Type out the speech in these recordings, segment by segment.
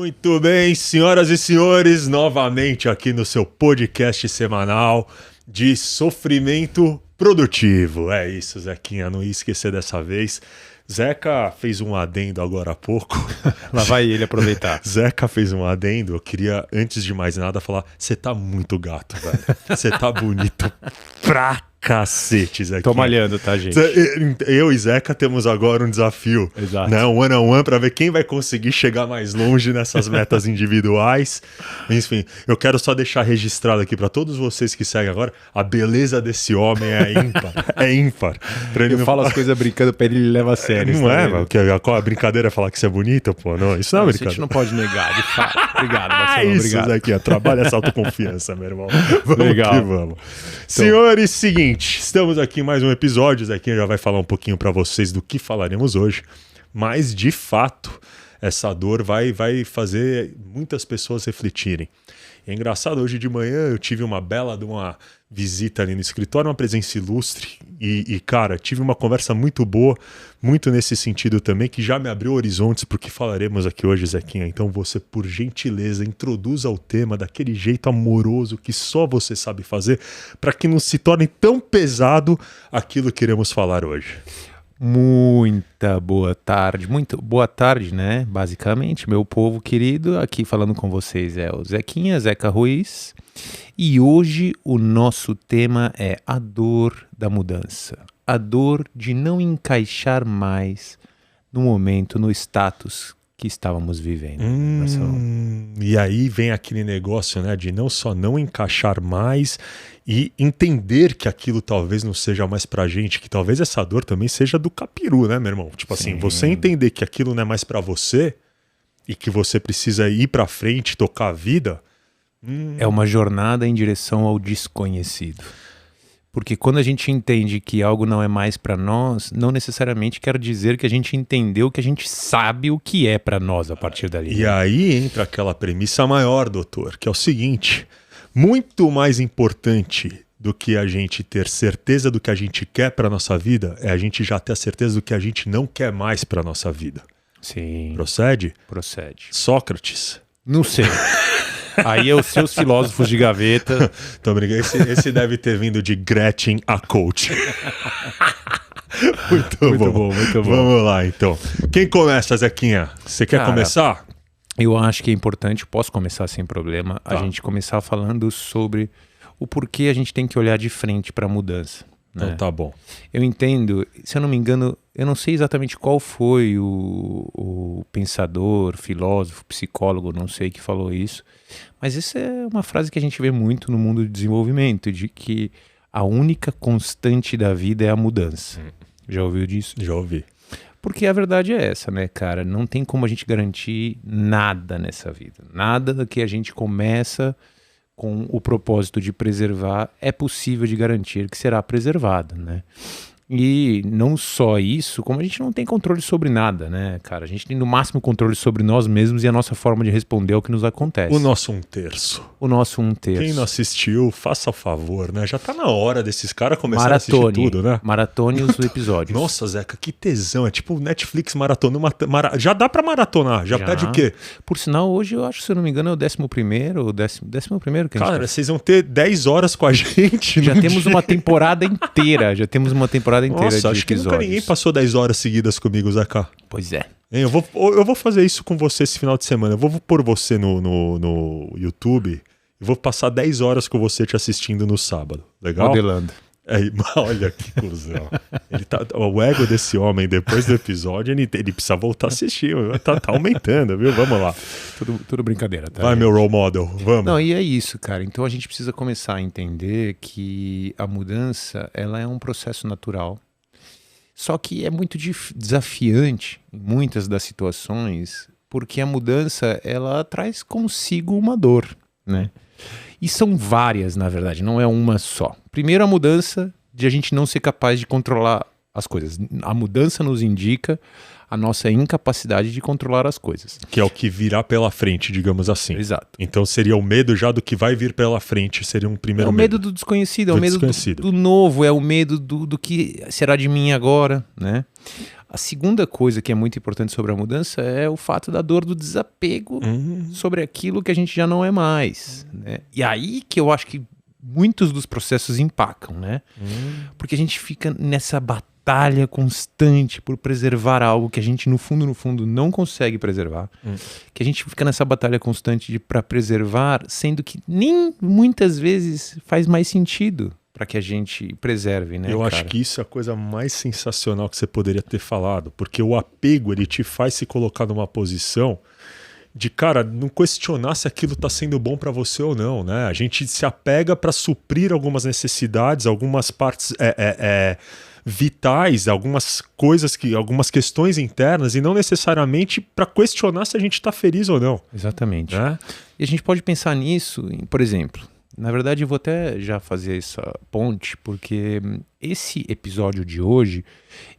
Muito bem, senhoras e senhores, novamente aqui no seu podcast semanal de sofrimento produtivo. É isso, Zequinha, não ia esquecer dessa vez. Zeca fez um adendo agora há pouco. Lá vai ele aproveitar. Zeca fez um adendo, eu queria, antes de mais nada, falar: você tá muito gato, velho. Você tá bonito pra cacete, Zequinha. Tô malhando, tá, gente? Eu e Zeca temos agora um desafio. Exato. Né? Um one-on-one pra ver quem vai conseguir chegar mais longe nessas metas individuais. Enfim, eu quero só deixar registrado aqui pra todos vocês que seguem agora: a beleza desse homem é ímpar. É ímpar. Eu falo as coisas brincando pra ele leva a sério. Não é, mano? A brincadeira é falar que você é bonito, pô. Não, isso não é brincadeira. A gente não pode negar, de fato. Obrigado, Marcelo. Isso, obrigado. Zequinha, trabalha essa autoconfiança, meu irmão. Vamos Legal. que vamos. Então, senhores, seguinte, estamos aqui em mais um episódio. Zequinha já vai falar um pouquinho pra vocês do que falaremos hoje. Mas, de fato, essa dor vai fazer muitas pessoas refletirem. É engraçado, hoje de manhã eu tive uma bela de uma visita ali no escritório, uma presença ilustre e, cara, tive uma conversa muito boa, muito nesse sentido também, que já me abriu horizontes pro que falaremos aqui hoje, Zequinha. Então você, por gentileza, introduza o tema daquele jeito amoroso que só você sabe fazer, para que não se torne tão pesado aquilo que iremos falar hoje. Muita boa tarde, muito boa tarde, né? Basicamente, meu povo querido, aqui falando com vocês é o Zequinha, Zeca Ruiz, e hoje o nosso tema é a dor da mudança, a dor de não encaixar mais no momento, no status que estávamos vivendo. E aí vem aquele negócio, né, de não só não encaixar mais e entender que aquilo talvez não seja mais pra gente, que talvez essa dor também seja do capiru, né, meu irmão? Tipo assim, você entender que aquilo não é mais pra você e que você precisa ir pra frente, tocar a vida. É uma jornada em direção ao desconhecido. Porque quando a gente entende que algo não é mais para nós, não necessariamente quer dizer que a gente entendeu, que a gente sabe o que é para nós a partir dali. E aí entra aquela premissa maior, doutor, que é o seguinte: muito mais importante do que a gente ter certeza do que a gente quer para nossa vida é a gente já ter a certeza do que a gente não quer mais para nossa vida. Sim. Procede? Procede. Sócrates. Não sei. Aí é os seus filósofos de gaveta. Tô brincando. Esse deve ter vindo de Gretchen, a coach. Muito bom. Muito bom. Vamos lá, então. Quem começa, Zequinha? Você quer começar? Eu acho que é importante, posso começar sem problema, a gente começar falando sobre o porquê a gente tem que olhar de frente para a mudança. Então tá bom. Eu entendo, se eu não me engano, eu não sei exatamente qual foi o pensador, filósofo, psicólogo, não sei, que falou isso, mas essa é uma frase que a gente vê muito no mundo do desenvolvimento, de que a única constante da vida é a mudança. Já ouviu disso? Já ouvi. Porque a verdade é essa, né, cara? Não tem como a gente garantir nada nessa vida. Nada que a gente começa com o propósito de preservar é possível de garantir que será preservado, né? E não só isso, como a gente não tem controle sobre nada, né, cara? A gente tem no máximo controle sobre nós mesmos e a nossa forma de responder ao que nos acontece. O nosso 1/3. O nosso 1/3. Quem não assistiu, faça favor, né? Já tá na hora desses caras começarem a assistir tudo, né? Maratone os episódios. Nossa, Zeca, que tesão. É tipo Netflix maratona. Já dá pra maratonar. Já pede o quê? Por sinal, hoje eu acho, se eu não me engano, é o 11º ou 11º que a gente Cara, vocês vão ter 10 horas com a gente. Já temos uma temporada inteira. Já temos uma temporada inteira. Nossa, acho que nunca ninguém passou 10 horas seguidas comigo, Zeca. Pois é. Eu vou fazer isso com você esse final de semana. Eu vou pôr você no YouTube e vou passar 10 horas com você te assistindo no sábado. Legal? Modelando. Olha que cuzão. O ego desse homem, depois do episódio, ele precisa voltar a assistir. Tá aumentando, viu? Vamos lá. Tudo brincadeira, tá? Vai, meu role model. Vamos. Não, e é isso, cara. Então a gente precisa começar a entender que a mudança, ela é um processo natural. Só que é muito desafiante em muitas das situações, porque a mudança, ela traz consigo uma dor, né? E são várias, na verdade, não é uma só. Primeiro, a mudança de a gente não ser capaz de controlar as coisas. A mudança nos indica a nossa incapacidade de controlar as coisas. Que é o que virá pela frente, digamos assim. Exato. Então seria o medo já do que vai vir pela frente, seria um primeiro medo. É o medo do desconhecido, é o medo do novo, é o medo do que será de mim agora, né? A segunda coisa que é muito importante sobre a mudança é o fato da dor do desapego sobre aquilo que a gente já não é mais, né? E aí que eu acho que muitos dos processos empacam, né? Porque a gente fica nessa batalha constante por preservar algo que a gente no fundo não consegue preservar, que a gente fica nessa batalha constante para preservar, sendo que nem muitas vezes faz mais sentido para que a gente preserve, né? Eu acho que isso é a coisa mais sensacional que você poderia ter falado, porque o apego, ele te faz se colocar numa posição de, cara, não questionar se aquilo está sendo bom para você ou não, né? A gente se apega para suprir algumas necessidades, algumas partes vitais, algumas coisas, algumas questões internas, e não necessariamente para questionar se a gente está feliz ou não. Exatamente. Né? E a gente pode pensar nisso, por exemplo, na verdade eu vou até já fazer essa ponte, porque esse episódio de hoje,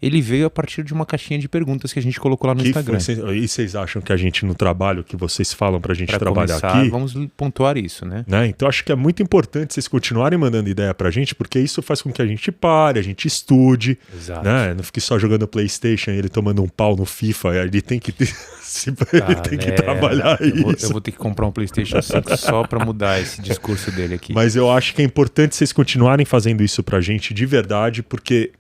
ele veio a partir de uma caixinha de perguntas que a gente colocou lá no Instagram. E vocês acham que a gente no trabalho, que vocês falam pra gente trabalhar começar, aqui... Vamos pontuar isso, né? Então acho que é muito importante vocês continuarem mandando ideia pra gente, porque isso faz com que a gente pare, a gente estude. Exato. Né? Não fique só jogando PlayStation e ele tomando um pau no FIFA, ele tem que ele tem que trabalhar isso. Eu vou ter que comprar um PlayStation 5 só pra mudar esse discurso dele aqui. Mas eu acho que é importante vocês continuarem fazendo isso pra gente de verdade, porque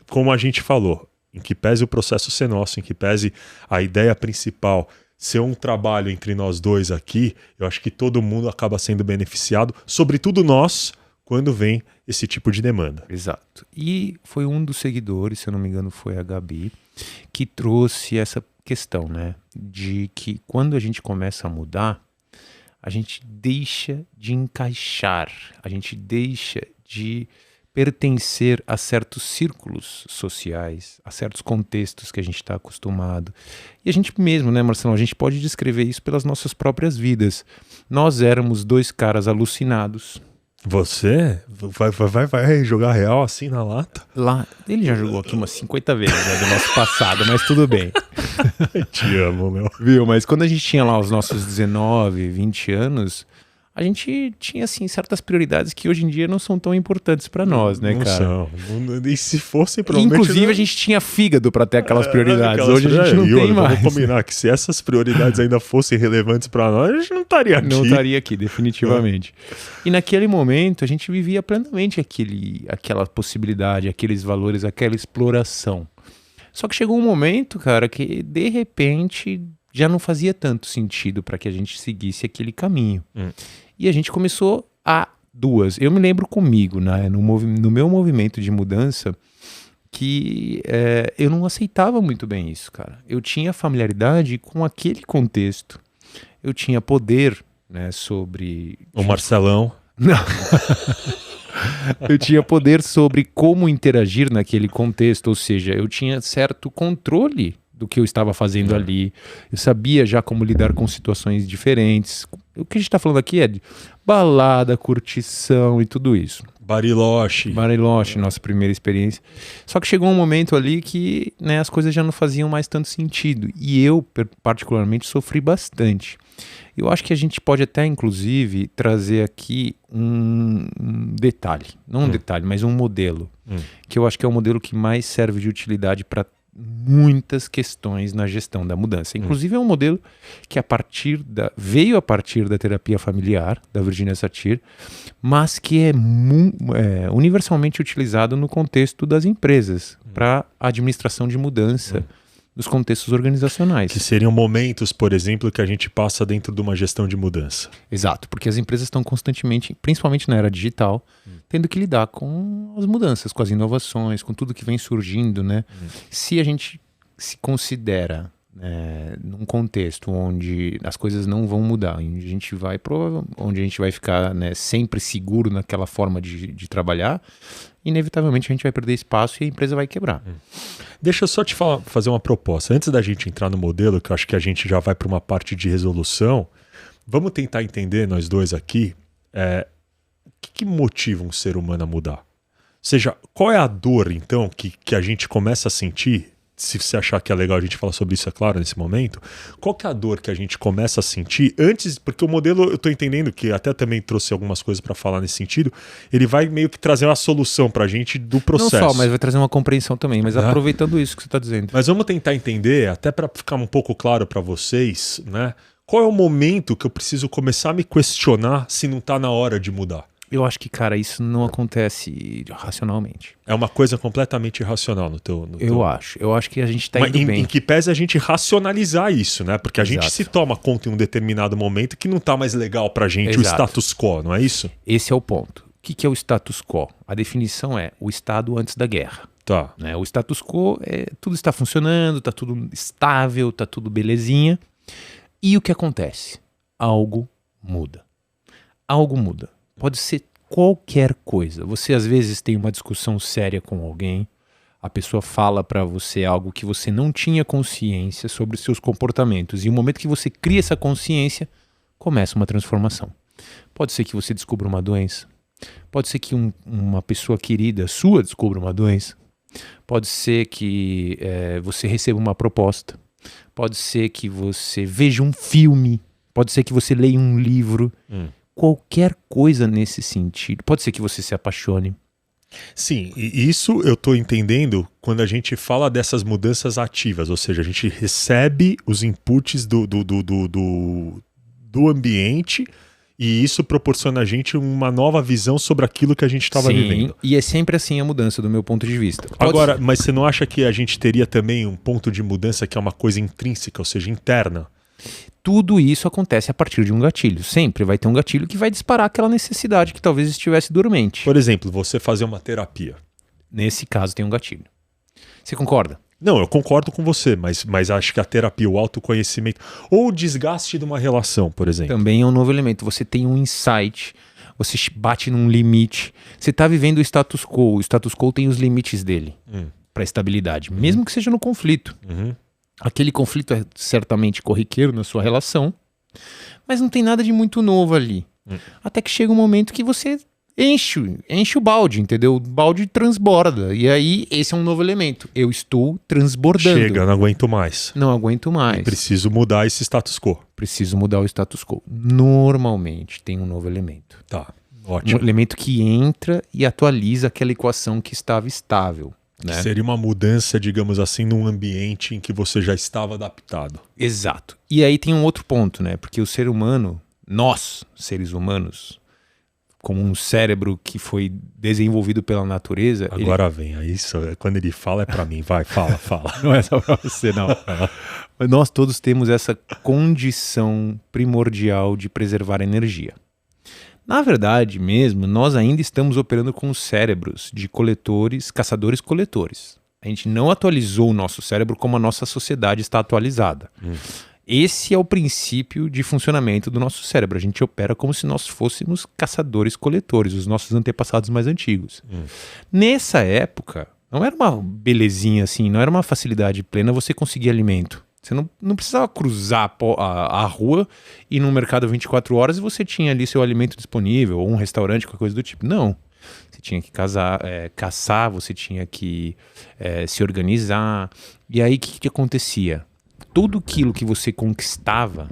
como a gente falou, em que pese o processo ser nosso, em que pese a ideia principal ser um trabalho entre nós dois aqui, eu acho que todo mundo acaba sendo beneficiado, sobretudo nós, quando vem esse tipo de demanda. Exato. E foi um dos seguidores, se eu não me engano foi a Gabi, que trouxe essa questão, né? De que quando a gente começa a mudar, a gente deixa de encaixar, a gente deixa de pertencer a certos círculos sociais, a certos contextos que a gente está acostumado. E a gente mesmo, né, Marcelo, a gente pode descrever isso pelas nossas próprias vidas. Nós éramos dois caras alucinados. Você vai jogar real assim na lata? Lá, ele já jogou aqui umas 50 vezes, né, do nosso passado, mas tudo bem. Te amo, meu. Viu? Mas quando a gente tinha lá os nossos 19, 20 anos, a gente tinha, assim, certas prioridades que hoje em dia não são tão importantes pra nós, né, não cara? São. E se fossem, provavelmente... Inclusive, não... a gente tinha fígado pra ter aquelas prioridades. Hoje a gente não tem mais. Vamos combinar que se essas prioridades ainda fossem relevantes pra nós, a gente não estaria aqui. Não estaria aqui, definitivamente. E naquele momento, a gente vivia plenamente aquela possibilidade, aqueles valores, aquela exploração. Só que chegou um momento, cara, que de repente já não fazia tanto sentido para que a gente seguisse aquele caminho. E a gente começou a duas. Eu me lembro comigo, né, no meu movimento de mudança, que eu não aceitava muito bem isso, cara. Eu tinha familiaridade com aquele contexto. Eu tinha poder, né, sobre... O Marcelão. Não. Eu tinha poder sobre como interagir naquele contexto, ou seja, eu tinha certo controle do que eu estava fazendo ali. Eu sabia já como lidar com situações diferentes. O que a gente está falando aqui é de balada, curtição e tudo isso. Bariloche, nossa primeira experiência. Só que chegou um momento ali que, né, as coisas já não faziam mais tanto sentido. E eu, particularmente, sofri bastante. Eu acho que a gente pode até, inclusive, trazer aqui um detalhe. Não um detalhe, mas um modelo. Que eu acho que é o modelo que mais serve de utilidade para muitas questões na gestão da mudança. Inclusive é um modelo que veio a partir da terapia familiar, da Virginia Satir, mas que é universalmente utilizado no contexto das empresas, para administração de mudança, nos contextos organizacionais. Que seriam momentos, por exemplo, que a gente passa dentro de uma gestão de mudança. Exato, porque as empresas estão constantemente, principalmente na era digital, tendo que lidar com as mudanças, com as inovações, com tudo que vem surgindo, né? Se a gente se considera num contexto onde as coisas não vão mudar, onde a gente vai ficar, né, sempre seguro naquela forma de trabalhar, inevitavelmente a gente vai perder espaço e a empresa vai quebrar. Deixa eu só te fazer uma proposta. Antes da gente entrar no modelo, que eu acho que a gente já vai para uma parte de resolução, vamos tentar entender, nós dois aqui, o que motiva um ser humano a mudar? Ou seja, qual é a dor, então, que a gente começa a sentir se você achar que é legal a gente falar sobre isso, é claro, nesse momento, qual que é a dor que a gente começa a sentir antes, porque o modelo, eu tô entendendo que até também trouxe algumas coisas para falar nesse sentido, ele vai meio que trazer uma solução pra gente do processo. Não só, mas vai trazer uma compreensão também, mas aproveitando isso que você tá dizendo. Mas vamos tentar entender, até para ficar um pouco claro para vocês, né? Qual é o momento que eu preciso começar a me questionar se não tá na hora de mudar? Eu acho que, cara, isso não acontece racionalmente. É uma coisa completamente irracional no teu... Eu acho que a gente tá indo bem. Em que pese a gente racionalizar isso, né? Porque a gente se toma conta em um determinado momento que não tá mais legal pra gente o status quo, não é isso? Esse é o ponto. O que é o status quo? A definição é o estado antes da guerra. Tá. Né? O status quo é tudo está funcionando, tá tudo estável, tá tudo belezinha. E o que acontece? Algo muda. Algo muda. Pode ser qualquer coisa. Você às vezes tem uma discussão séria com alguém, a pessoa fala para você algo que você não tinha consciência sobre os seus comportamentos. E no momento que você cria essa consciência, começa uma transformação. Pode ser que você descubra uma doença. Pode ser que uma pessoa querida sua descubra uma doença. Pode ser que você receba uma proposta. Pode ser que você veja um filme. Pode ser que você leia um livro. Qualquer coisa nesse sentido. Pode ser que você se apaixone. Sim, e isso eu estou entendendo quando a gente fala dessas mudanças ativas, ou seja, a gente recebe os inputs do ambiente e isso proporciona a gente uma nova visão sobre aquilo que a gente estava vivendo. E é sempre assim a mudança do meu ponto de vista. Agora, mas você não acha que a gente teria também um ponto de mudança que é uma coisa intrínseca, ou seja, interna? Tudo isso acontece a partir de um gatilho. Sempre vai ter um gatilho que vai disparar aquela necessidade que talvez estivesse dormente. Por exemplo, você fazer uma terapia. Nesse caso tem um gatilho. Você concorda? Não, eu concordo com você, mas acho que a terapia, o autoconhecimento, ou o desgaste de uma relação, por exemplo. Também é um novo elemento. Você tem um insight, você bate num limite. Você está vivendo o status quo. O status quo tem os limites dele para a estabilidade, mesmo que seja no conflito. Aquele conflito é certamente corriqueiro na sua relação, mas não tem nada de muito novo ali. Até que chega um momento que você enche o balde, entendeu? O balde transborda. E aí, esse é um novo elemento. Eu estou transbordando. Chega, não aguento mais. Não aguento mais. E preciso mudar esse status quo. Preciso mudar o status quo. Normalmente tem um novo elemento. Tá, ótimo. Um elemento que entra e atualiza aquela equação que estava estável. Né? Seria uma mudança, digamos assim, num ambiente em que você já estava adaptado. Exato. E aí tem um outro ponto, né? Porque o ser humano, nós, seres humanos, como um cérebro que foi desenvolvido pela natureza... Agora vem, isso, quando ele fala é pra mim. Vai, fala. Não é só pra você, não. Mas nós todos temos essa condição primordial de preservar energia. Na verdade mesmo, nós ainda estamos operando com cérebros de coletores, caçadores-coletores. A gente não atualizou o nosso cérebro como a nossa sociedade está atualizada. Esse é o princípio de funcionamento do nosso cérebro. A gente opera como se nós fôssemos caçadores-coletores, os nossos antepassados mais antigos. Nessa época, não era uma belezinha assim, não era uma facilidade plena você conseguir alimento. Você não precisava cruzar a rua e ir no mercado 24 horas e você tinha ali seu alimento disponível, ou um restaurante, qualquer coisa do tipo. Não. Você tinha que caçar, você tinha que se organizar. E aí o que acontecia? Tudo aquilo que você conquistava,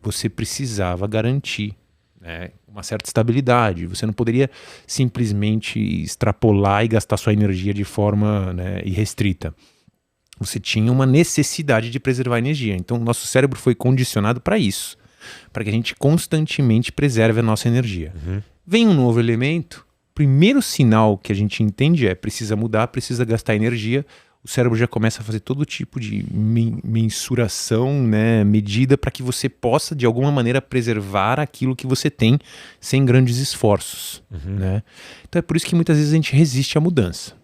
você precisava garantir, né? Uma certa estabilidade. Você não poderia simplesmente extrapolar e gastar sua energia de forma, né, irrestrita. Você tinha uma necessidade de preservar energia. Então, o nosso cérebro foi condicionado para isso, para que a gente constantemente preserve a nossa energia. Vem um novo elemento, o primeiro sinal que a gente entende precisa mudar, precisa gastar energia. O cérebro já começa a fazer todo tipo de mensuração, né, medida para que você possa, de alguma maneira, preservar aquilo que você tem sem grandes esforços. Né? Então, é por isso que muitas vezes a gente resiste à mudança.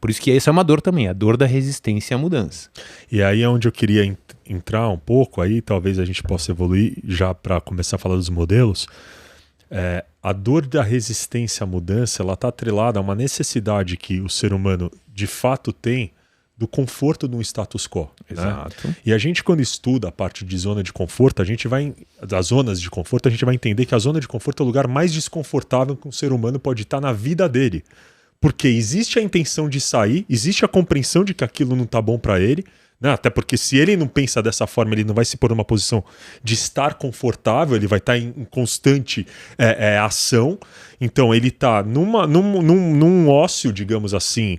Por isso que essa é uma dor também, a dor da resistência à mudança. E aí é onde eu queria entrar um pouco, aí talvez a gente possa evoluir já para começar a falar dos modelos. A dor da resistência à mudança, ela está atrelada a uma necessidade que o ser humano de fato tem do conforto de um status quo. Exato. Né? E a gente, quando estuda a parte de zona de conforto, das zonas de conforto, a gente vai entender que a zona de conforto é o lugar mais desconfortável que um ser humano pode estar na vida dele. Porque existe a intenção de sair, existe a compreensão de que aquilo não tá bom para ele, né? Até porque se ele não pensa dessa forma, ele não vai se pôr numa posição de estar confortável, ele vai estar em constante ação. Então ele está num ócio, digamos assim,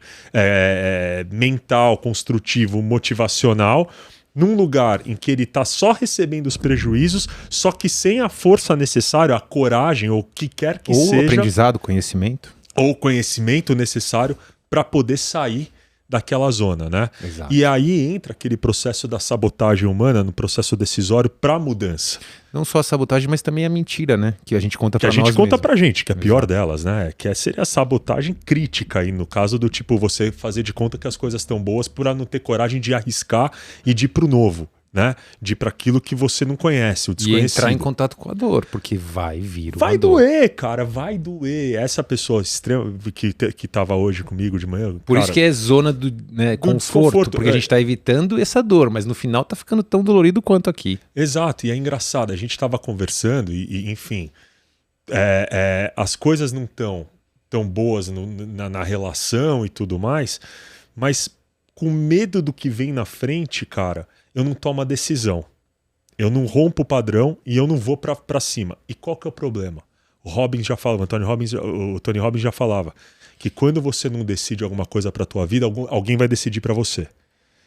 mental, construtivo, motivacional, num lugar em que ele está só recebendo os prejuízos, só que sem a força necessária, a coragem, ou o que quer que seja. Ou aprendizado, conhecimento. Ou conhecimento necessário para poder sair daquela zona, né? Exato. E aí entra aquele processo da sabotagem humana, no processo decisório para mudança. Não só a sabotagem, mas também a mentira, né? Que a gente conta para nós mesmos. Que a gente conta pra gente, que é a pior delas, né? Que seria a sabotagem crítica aí, no caso do tipo, você fazer de conta que as coisas estão boas por não ter coragem de arriscar e de ir pro novo, né? De ir para aquilo que você não conhece, o desconhecido. E entrar em contato com a dor, porque vai vir uma Vai dor. doer, cara, vai doer. Essa pessoa extrema que tava hoje comigo de manhã. Por cara, isso que é zona do conforto, porque a gente tá evitando essa dor, mas no final tá ficando tão dolorido quanto aqui. Exato, e é engraçado, a gente tava conversando e enfim, as coisas não estão tão boas na relação e tudo mais, mas com medo do que vem na frente, cara, eu não tomo a decisão. Eu não rompo o padrão e eu não vou pra cima. E qual que é o problema? O Tony Robbins já falava que quando você não decide alguma coisa pra tua vida, alguém vai decidir pra você.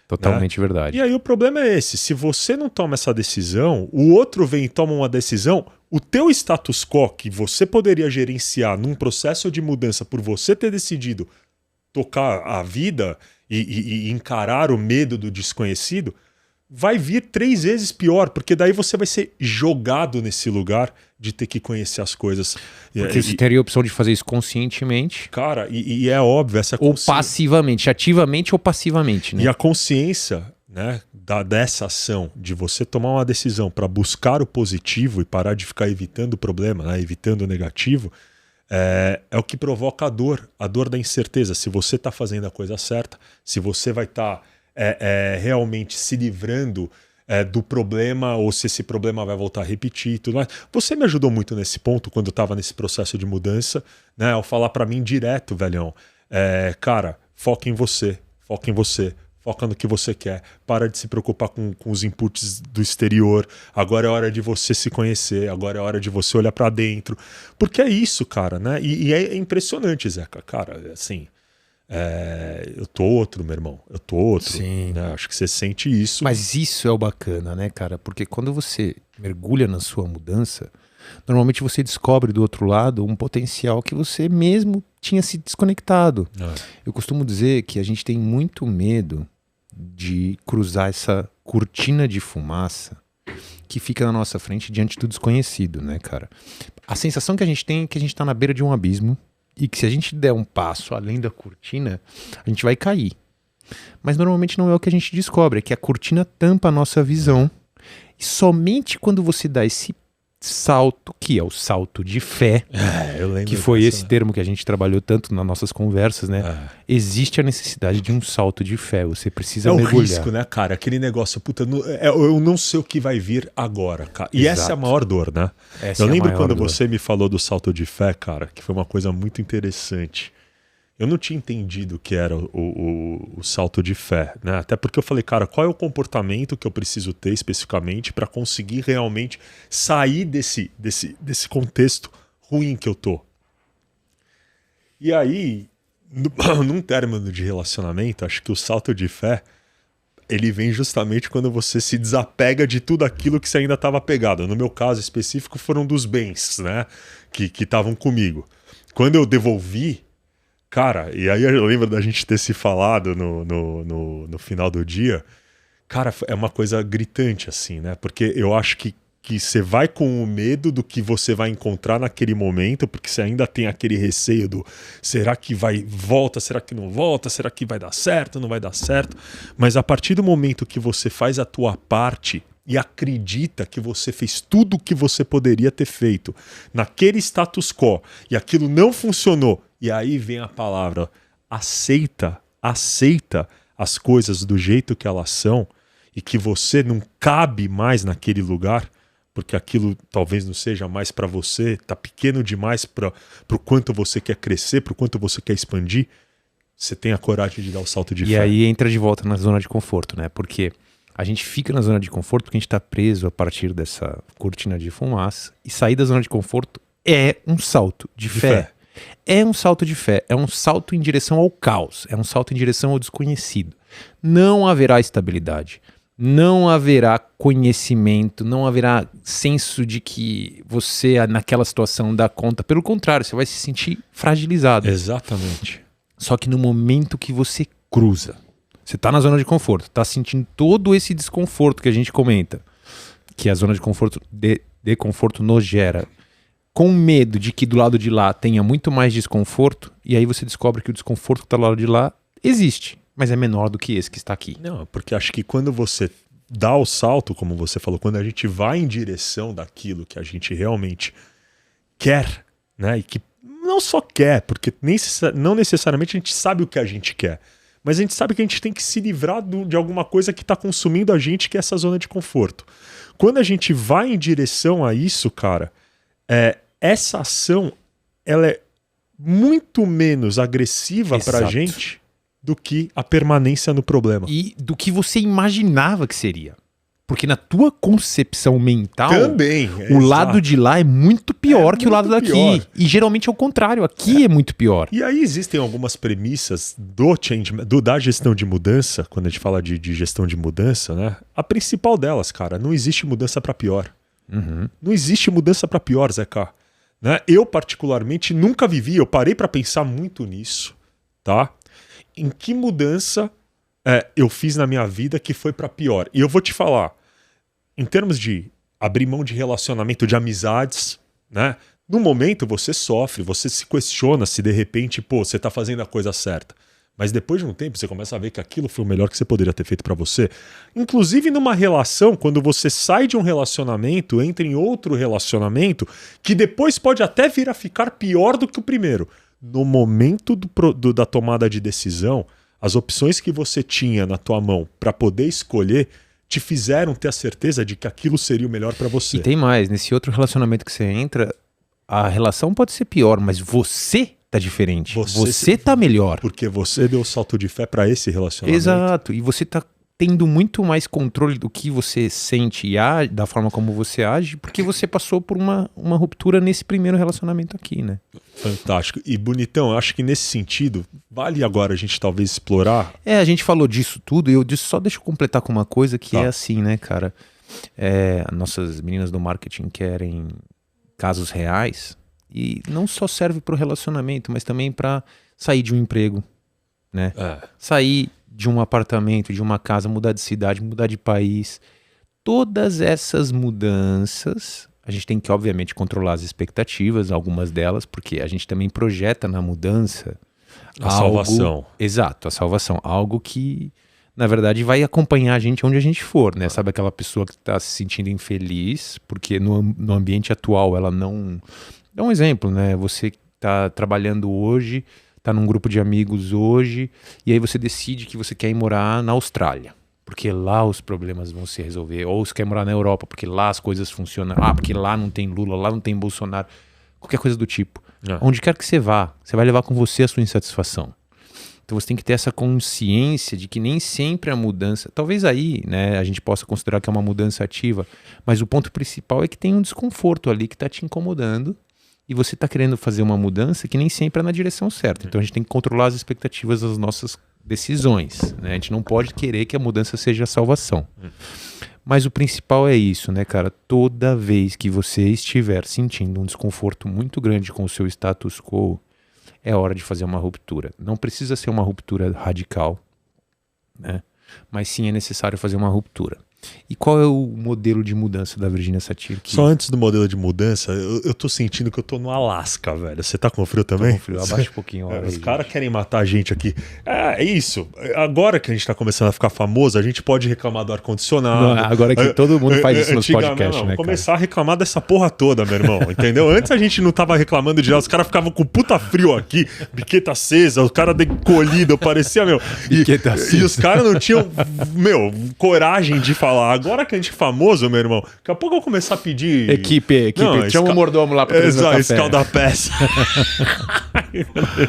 Totalmente verdade. E aí o problema é esse. Se você não toma essa decisão, o outro vem e toma uma decisão, o teu status quo que você poderia gerenciar num processo de mudança por você ter decidido tocar a vida e encarar o medo do desconhecido, vai vir 3 vezes pior, porque daí você vai ser jogado nesse lugar de ter que conhecer as coisas. Porque você teria a opção de fazer isso conscientemente. Cara, e é óbvio, essa ou passivamente, ativamente ou passivamente, né? E a consciência, né, dessa ação, de você tomar uma decisão para buscar o positivo e parar de ficar evitando o problema, né, evitando o negativo, é o que provoca a dor da incerteza. Se você está fazendo a coisa certa, se você vai estar realmente se livrando do problema, ou se esse problema vai voltar a repetir e tudo mais. Você me ajudou muito nesse ponto quando eu estava nesse processo de mudança, né, ao falar para mim direto, velhão, cara, foca em você, foca no que você quer, para de se preocupar com os inputs do exterior, agora é hora de você se conhecer, agora é hora de você olhar para dentro, porque é isso, cara, né? E é impressionante, Zeca, cara, assim, eu tô outro, meu irmão, eu tô outro. Sim. Né? Acho que você sente isso. Mas isso é o bacana, né, cara? Porque quando você mergulha na sua mudança, normalmente você descobre do outro lado um potencial que você mesmo tinha se desconectado. Eu costumo dizer que a gente tem muito medo de cruzar essa cortina de fumaça que fica na nossa frente diante do desconhecido, né, cara? A sensação que a gente tem é que a gente tá na beira de um abismo e que se a gente der um passo além da cortina, a gente vai cair. Mas normalmente não é o que a gente descobre, é que a cortina tampa a nossa visão e somente quando você dá esse salto, que é o salto de fé, eu lembro que foi dessa, esse termo que a gente trabalhou tanto nas nossas conversas, né? Existe a necessidade de um salto de fé, você precisa mergulhar. É o risco, né, cara? Aquele negócio, puta, eu não sei o que vai vir agora, cara. E essa é a maior dor, né? Eu lembro quando você me falou do salto de fé, cara, que foi uma coisa muito interessante. Eu não tinha entendido o que era o salto de fé, né? Até porque eu falei, cara, qual é o comportamento que eu preciso ter especificamente para conseguir realmente sair desse contexto ruim que eu tô? E aí, num término de relacionamento, acho que o salto de fé, ele vem justamente quando você se desapega de tudo aquilo que você ainda estava apegado. No meu caso específico, foram dos bens, né? Que estavam comigo. Quando eu devolvi, cara, e aí eu lembro da gente ter se falado no final do dia, cara, é uma coisa gritante assim, né? Porque eu acho que você vai com o medo do que você vai encontrar naquele momento, porque você ainda tem aquele receio do será que volta, será que não volta, será que vai dar certo, não vai dar certo? Mas a partir do momento que você faz a tua parte e acredita que você fez tudo o que você poderia ter feito naquele status quo e aquilo não funcionou, e aí vem a palavra, aceita as coisas do jeito que elas são e que você não cabe mais naquele lugar, porque aquilo talvez não seja mais para você, tá pequeno demais para o quanto você quer crescer, para o quanto você quer expandir, você tem a coragem de dar o salto de fé. E aí entra de volta na zona de conforto, né? Porque a gente fica na zona de conforto porque a gente está preso a partir dessa cortina de fumaça, e sair da zona de conforto é um salto de fé. É um salto de fé, é um salto em direção ao caos, é um salto em direção ao desconhecido. Não haverá estabilidade, não haverá conhecimento, não haverá senso de que você naquela situação dá conta. Pelo contrário, você vai se sentir fragilizado. Exatamente. Só que no momento que você cruza, você está na zona de conforto, está sentindo todo esse desconforto que a gente comenta, que a zona de conforto, de conforto nos gera, com medo de que do lado de lá tenha muito mais desconforto, e aí você descobre que o desconforto que está do lado de lá existe, mas é menor do que esse que está aqui. Não, porque acho que quando você dá o salto, como você falou, quando a gente vai em direção daquilo que a gente realmente quer, né? E que não só quer, porque não necessariamente a gente sabe o que a gente quer, mas a gente sabe que a gente tem que se livrar de alguma coisa que está consumindo a gente, que é essa zona de conforto. Quando a gente vai em direção a isso, cara, essa ação ela é muito menos agressiva pra gente do que a permanência no problema. E do que você imaginava que seria. Porque na tua concepção mental, também, o lado de lá é muito pior que o lado daqui. Pior. E geralmente é o contrário, aqui é muito pior. E aí existem algumas premissas da gestão de mudança, quando a gente fala de gestão de mudança, né? A principal delas, cara, não existe mudança pra pior. Uhum. Não existe mudança pra pior, Zé K. Né? Eu, particularmente, nunca vivi, eu parei pra pensar muito nisso, tá? Em que mudança eu fiz na minha vida que foi pra pior. E eu vou te falar, em termos de abrir mão de relacionamento, de amizades, né? No momento você sofre, você se questiona se de repente, você tá fazendo a coisa certa. Mas depois de um tempo você começa a ver que aquilo foi o melhor que você poderia ter feito pra você. Inclusive numa relação, quando você sai de um relacionamento, entra em outro relacionamento, que depois pode até vir a ficar pior do que o primeiro. No momento da tomada de decisão, as opções que você tinha na tua mão pra poder escolher te fizeram ter a certeza de que aquilo seria o melhor pra você. E tem mais, nesse outro relacionamento que você entra, a relação pode ser pior, mas você tá diferente. Você tá melhor. Porque você deu o salto de fé pra esse relacionamento. Exato. E você tá tendo muito mais controle do que você sente e age, da forma como você age, porque você passou por uma ruptura nesse primeiro relacionamento aqui, né? Fantástico. E bonitão, acho que nesse sentido, vale agora a gente talvez explorar. A gente falou disso tudo e eu disse, só deixa eu completar com uma coisa que é assim, né, cara? Nossas meninas do marketing querem casos reais. E não só serve para o relacionamento, mas também para sair de um emprego, né? Sair de um apartamento, de uma casa, mudar de cidade, mudar de país. Todas essas mudanças, a gente tem que, obviamente, controlar as expectativas, algumas delas, porque a gente também projeta na mudança salvação. Exato, a salvação. Algo que, na verdade, vai acompanhar a gente onde a gente for, né? Sabe aquela pessoa que está se sentindo infeliz, porque no ambiente atual ela não... Dá um exemplo, né? Você está trabalhando hoje, está num grupo de amigos hoje, e aí você decide que você quer ir morar na Austrália, porque lá os problemas vão se resolver. Ou você quer morar na Europa, porque lá as coisas funcionam. Porque lá não tem Lula, lá não tem Bolsonaro. Qualquer coisa do tipo. Onde quer que você vá, você vai levar com você a sua insatisfação. Então você tem que ter essa consciência de que nem sempre a mudança... Talvez aí, né, a gente possa considerar que é uma mudança ativa, mas o ponto principal é que tem um desconforto ali que está te incomodando. E você está querendo fazer uma mudança que nem sempre é na direção certa. Então a gente tem que controlar as expectativas das nossas decisões, né? A gente não pode querer que a mudança seja a salvação. Mas o principal é isso, né, cara? Toda vez que você estiver sentindo um desconforto muito grande com o seu status quo, é hora de fazer uma ruptura. Não precisa ser uma ruptura radical, né? Mas sim é necessário fazer uma ruptura. E qual é o modelo de mudança da Virginia Satir? Só antes do modelo de mudança, eu tô sentindo que eu tô no Alasca, velho. Você tá com frio também? Tô com frio, abaixa um pouquinho. Os caras querem matar a gente aqui. É isso. Agora que a gente tá começando a ficar famoso, a gente pode reclamar do ar-condicionado. Agora que todo mundo faz isso nos podcasts, né, começar a reclamar dessa porra toda, meu irmão, entendeu? Antes a gente não tava reclamando de nada, os caras ficavam com puta frio aqui, biqueta acesa, o cara decolhido, parecia, meu... E os caras não tinham, coragem de falar falar. Agora que a gente é famoso, meu irmão, daqui a pouco eu vou começar a pedir... Equipe. Chama o mordomo lá pra trazer o café. Escalda a peça.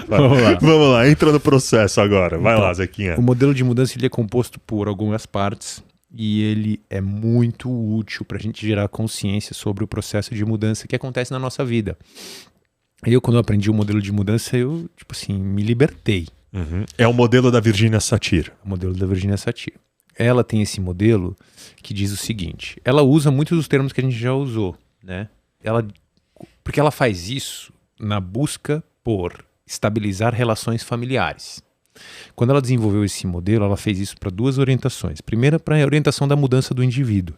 Vamos lá. Vamos lá, entra no processo agora. Vai lá, Zequinha. O modelo de mudança ele é composto por algumas partes e ele é muito útil para a gente gerar consciência sobre o processo de mudança que acontece na nossa vida. Quando eu aprendi o modelo de mudança, eu, me libertei. Uhum. É o modelo da Virginia Satir. O modelo da Virginia Satir. Ela tem esse modelo que diz o seguinte, ela usa muitos dos termos que a gente já usou, né? Porque ela faz isso na busca por estabilizar relações familiares. Quando ela desenvolveu esse modelo, ela fez isso para duas orientações. Primeira, para a orientação da mudança do indivíduo.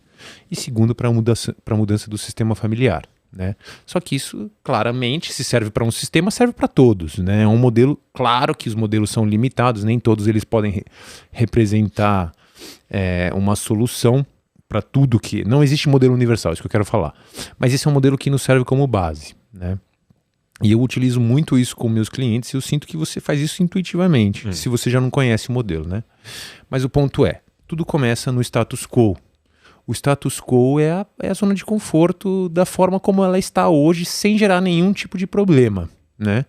E segundo, para a mudança do sistema familiar. Né? Só que isso, claramente, se serve para um sistema, serve para todos. Né? É um modelo, claro que os modelos são limitados, nem todos eles podem representar uma solução para tudo que... Não existe modelo universal, isso que eu quero falar. Mas esse é um modelo que nos serve como base. Né? E eu utilizo muito isso com meus clientes e eu sinto que você faz isso intuitivamente, se você já não conhece o modelo, né? Mas o ponto é, tudo começa no status quo. O status quo é a zona de conforto da forma como ela está hoje, sem gerar nenhum tipo de problema, né?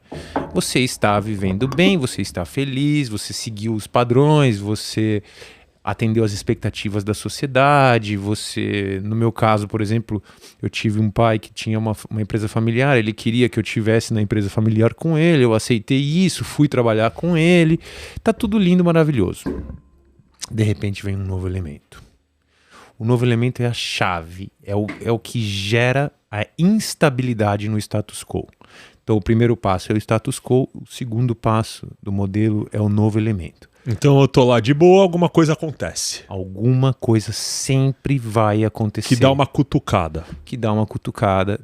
Você está vivendo bem, você está feliz, você seguiu os padrões, você atendeu às expectativas da sociedade, no meu caso, por exemplo, eu tive um pai que tinha uma empresa familiar, ele queria que eu tivesse na empresa familiar com ele, eu aceitei isso, fui trabalhar com ele, tá tudo lindo, maravilhoso. De repente vem um novo elemento. O novo elemento é a chave, é o que gera a instabilidade no status quo. Então o primeiro passo é o status quo, o segundo passo do modelo é o novo elemento. Então eu tô lá de boa, alguma coisa acontece. Alguma coisa sempre vai acontecer. Que dá uma cutucada.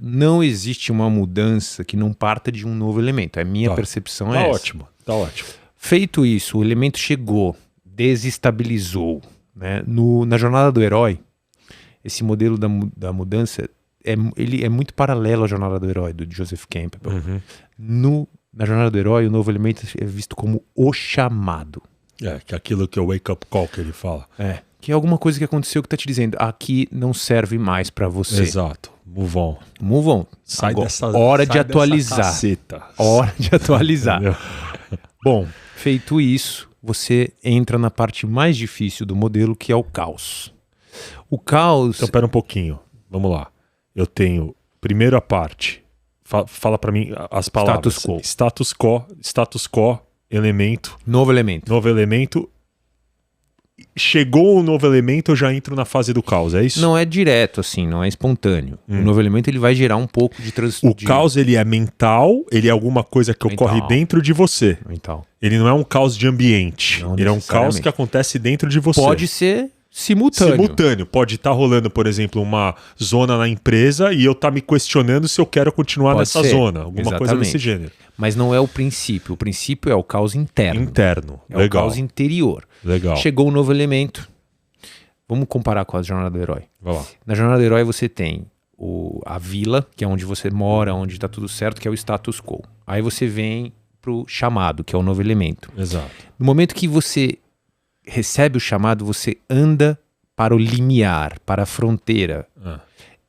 Não existe uma mudança que não parta de um novo elemento. A minha percepção é essa. Tá ótimo. Feito isso, o elemento chegou, desestabilizou. Né? Na jornada do herói, esse modelo da mudança, ele é muito paralelo à jornada do herói, do Joseph Campbell. Uhum. Na jornada do herói, o novo elemento é visto como o chamado. Que é aquilo que é o wake-up call que ele fala. Que é alguma coisa que aconteceu que está te dizendo, aqui não serve mais para você. Exato. Move on. Sai dessa hora de atualizar. Hora de atualizar. Bom, feito isso, você entra na parte mais difícil do modelo, que é o caos. O caos... Então, pera um pouquinho. Vamos lá. Eu tenho, primeiro a parte, fala para mim as palavras. Status quo, elemento. Novo elemento. Chegou o novo elemento, eu já entro na fase do caos, é isso? Não é direto assim, não é espontâneo. O novo elemento ele vai gerar um pouco de O caos ele é mental, ele é alguma coisa que ocorre dentro de você. Mental. Ele não é um caos de ambiente. Ele é um caos que acontece dentro de você. Pode ser simultâneo. Pode estar rolando, por exemplo, uma zona na empresa e eu estar me questionando se eu quero continuar nessa zona. Alguma coisa desse gênero. Mas não é o princípio. O princípio é o caos interno. Legal. O caos interior. Legal. Chegou um novo elemento. Vamos comparar com a jornada do herói. Vai lá. Na jornada do herói você tem a vila, que é onde você mora, onde está tudo certo, que é o status quo. Aí você vem pro chamado, que é o novo elemento. Exato. No momento que você recebe o chamado, você anda para o limiar, para a fronteira.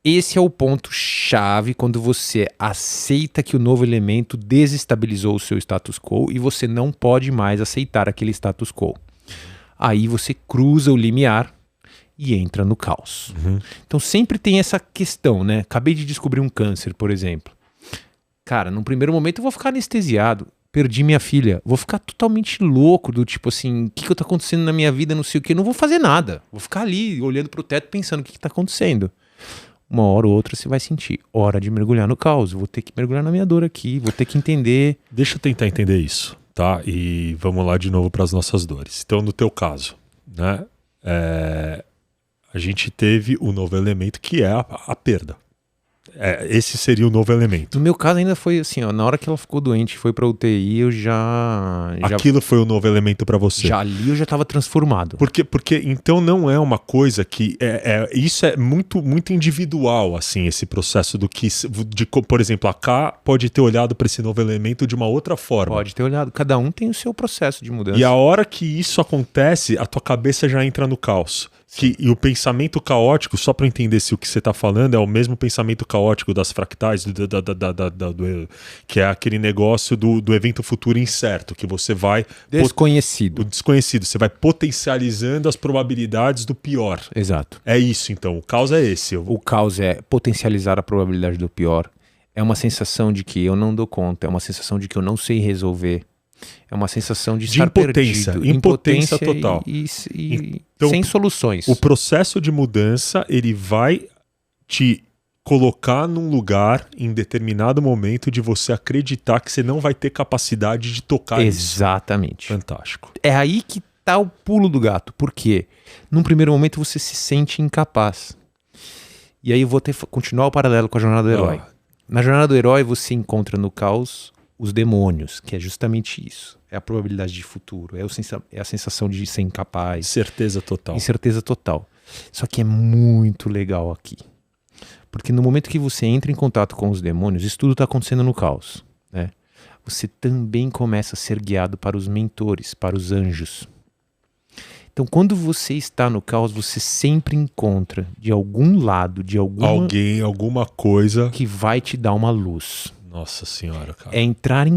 Esse é o ponto-chave quando você aceita que o novo elemento desestabilizou o seu status quo e você não pode mais aceitar aquele status quo. Aí você cruza o limiar e entra no caos. Então sempre tem essa questão, né? Acabei de descobrir um câncer, por exemplo. Cara, num primeiro momento eu vou ficar anestesiado. Perdi minha filha, vou ficar totalmente louco do tipo assim, o que tá acontecendo na minha vida, não sei o que, não vou fazer nada. Vou ficar ali olhando pro teto pensando o que tá acontecendo. Uma hora ou outra você vai sentir, hora de mergulhar no caos, vou ter que mergulhar na minha dor aqui, vou ter que entender. Deixa eu tentar entender isso, tá? E vamos lá de novo para as nossas dores. Então, no teu caso, né? A gente teve o novo elemento que é a perda. Esse seria o novo elemento. No meu caso ainda foi assim, ó, na hora que ela ficou doente, foi pra UTI, eu já... Aquilo foi o novo elemento pra você. Já ali eu já tava transformado. Porque então não é uma coisa que... isso é muito, muito individual, assim, esse processo por exemplo, a K pode ter olhado pra esse novo elemento de uma outra forma. Pode ter olhado. Cada um tem o seu processo de mudança. E a hora que isso acontece, a tua cabeça já entra no caos. E o pensamento caótico, só para entender se o que você está falando é o mesmo pensamento caótico das fractais, que é aquele negócio do evento futuro incerto, que você vai... Desconhecido. O desconhecido. Você vai potencializando as probabilidades do pior. Exato. É isso, então. O caos é esse. O caos é potencializar a probabilidade do pior. É uma sensação de que eu não dou conta. É uma sensação de que eu não sei resolver. É uma sensação de estar impotência. perdido. Impotência total. Então, sem soluções. O processo de mudança, ele vai te colocar num lugar, em determinado momento, de você acreditar que você não vai ter capacidade de tocar isso. Exatamente. Fantástico. É aí que tá o pulo do gato. Por quê? Num primeiro momento você se sente incapaz. E aí eu vou continuar o paralelo com a jornada do herói. Na jornada do herói você encontra no caos os demônios, que é justamente isso. É a probabilidade de futuro, é a sensação de ser incapaz. Certeza total. Incerteza total. Só que é muito legal aqui. Porque no momento que você entra em contato com os demônios, isso tudo está acontecendo no caos, né? Você também começa a ser guiado para os mentores, para os anjos. Então, quando você está no caos, você sempre encontra de algum lado, de alguma coisa que vai te dar uma luz. Nossa senhora, cara. É entrando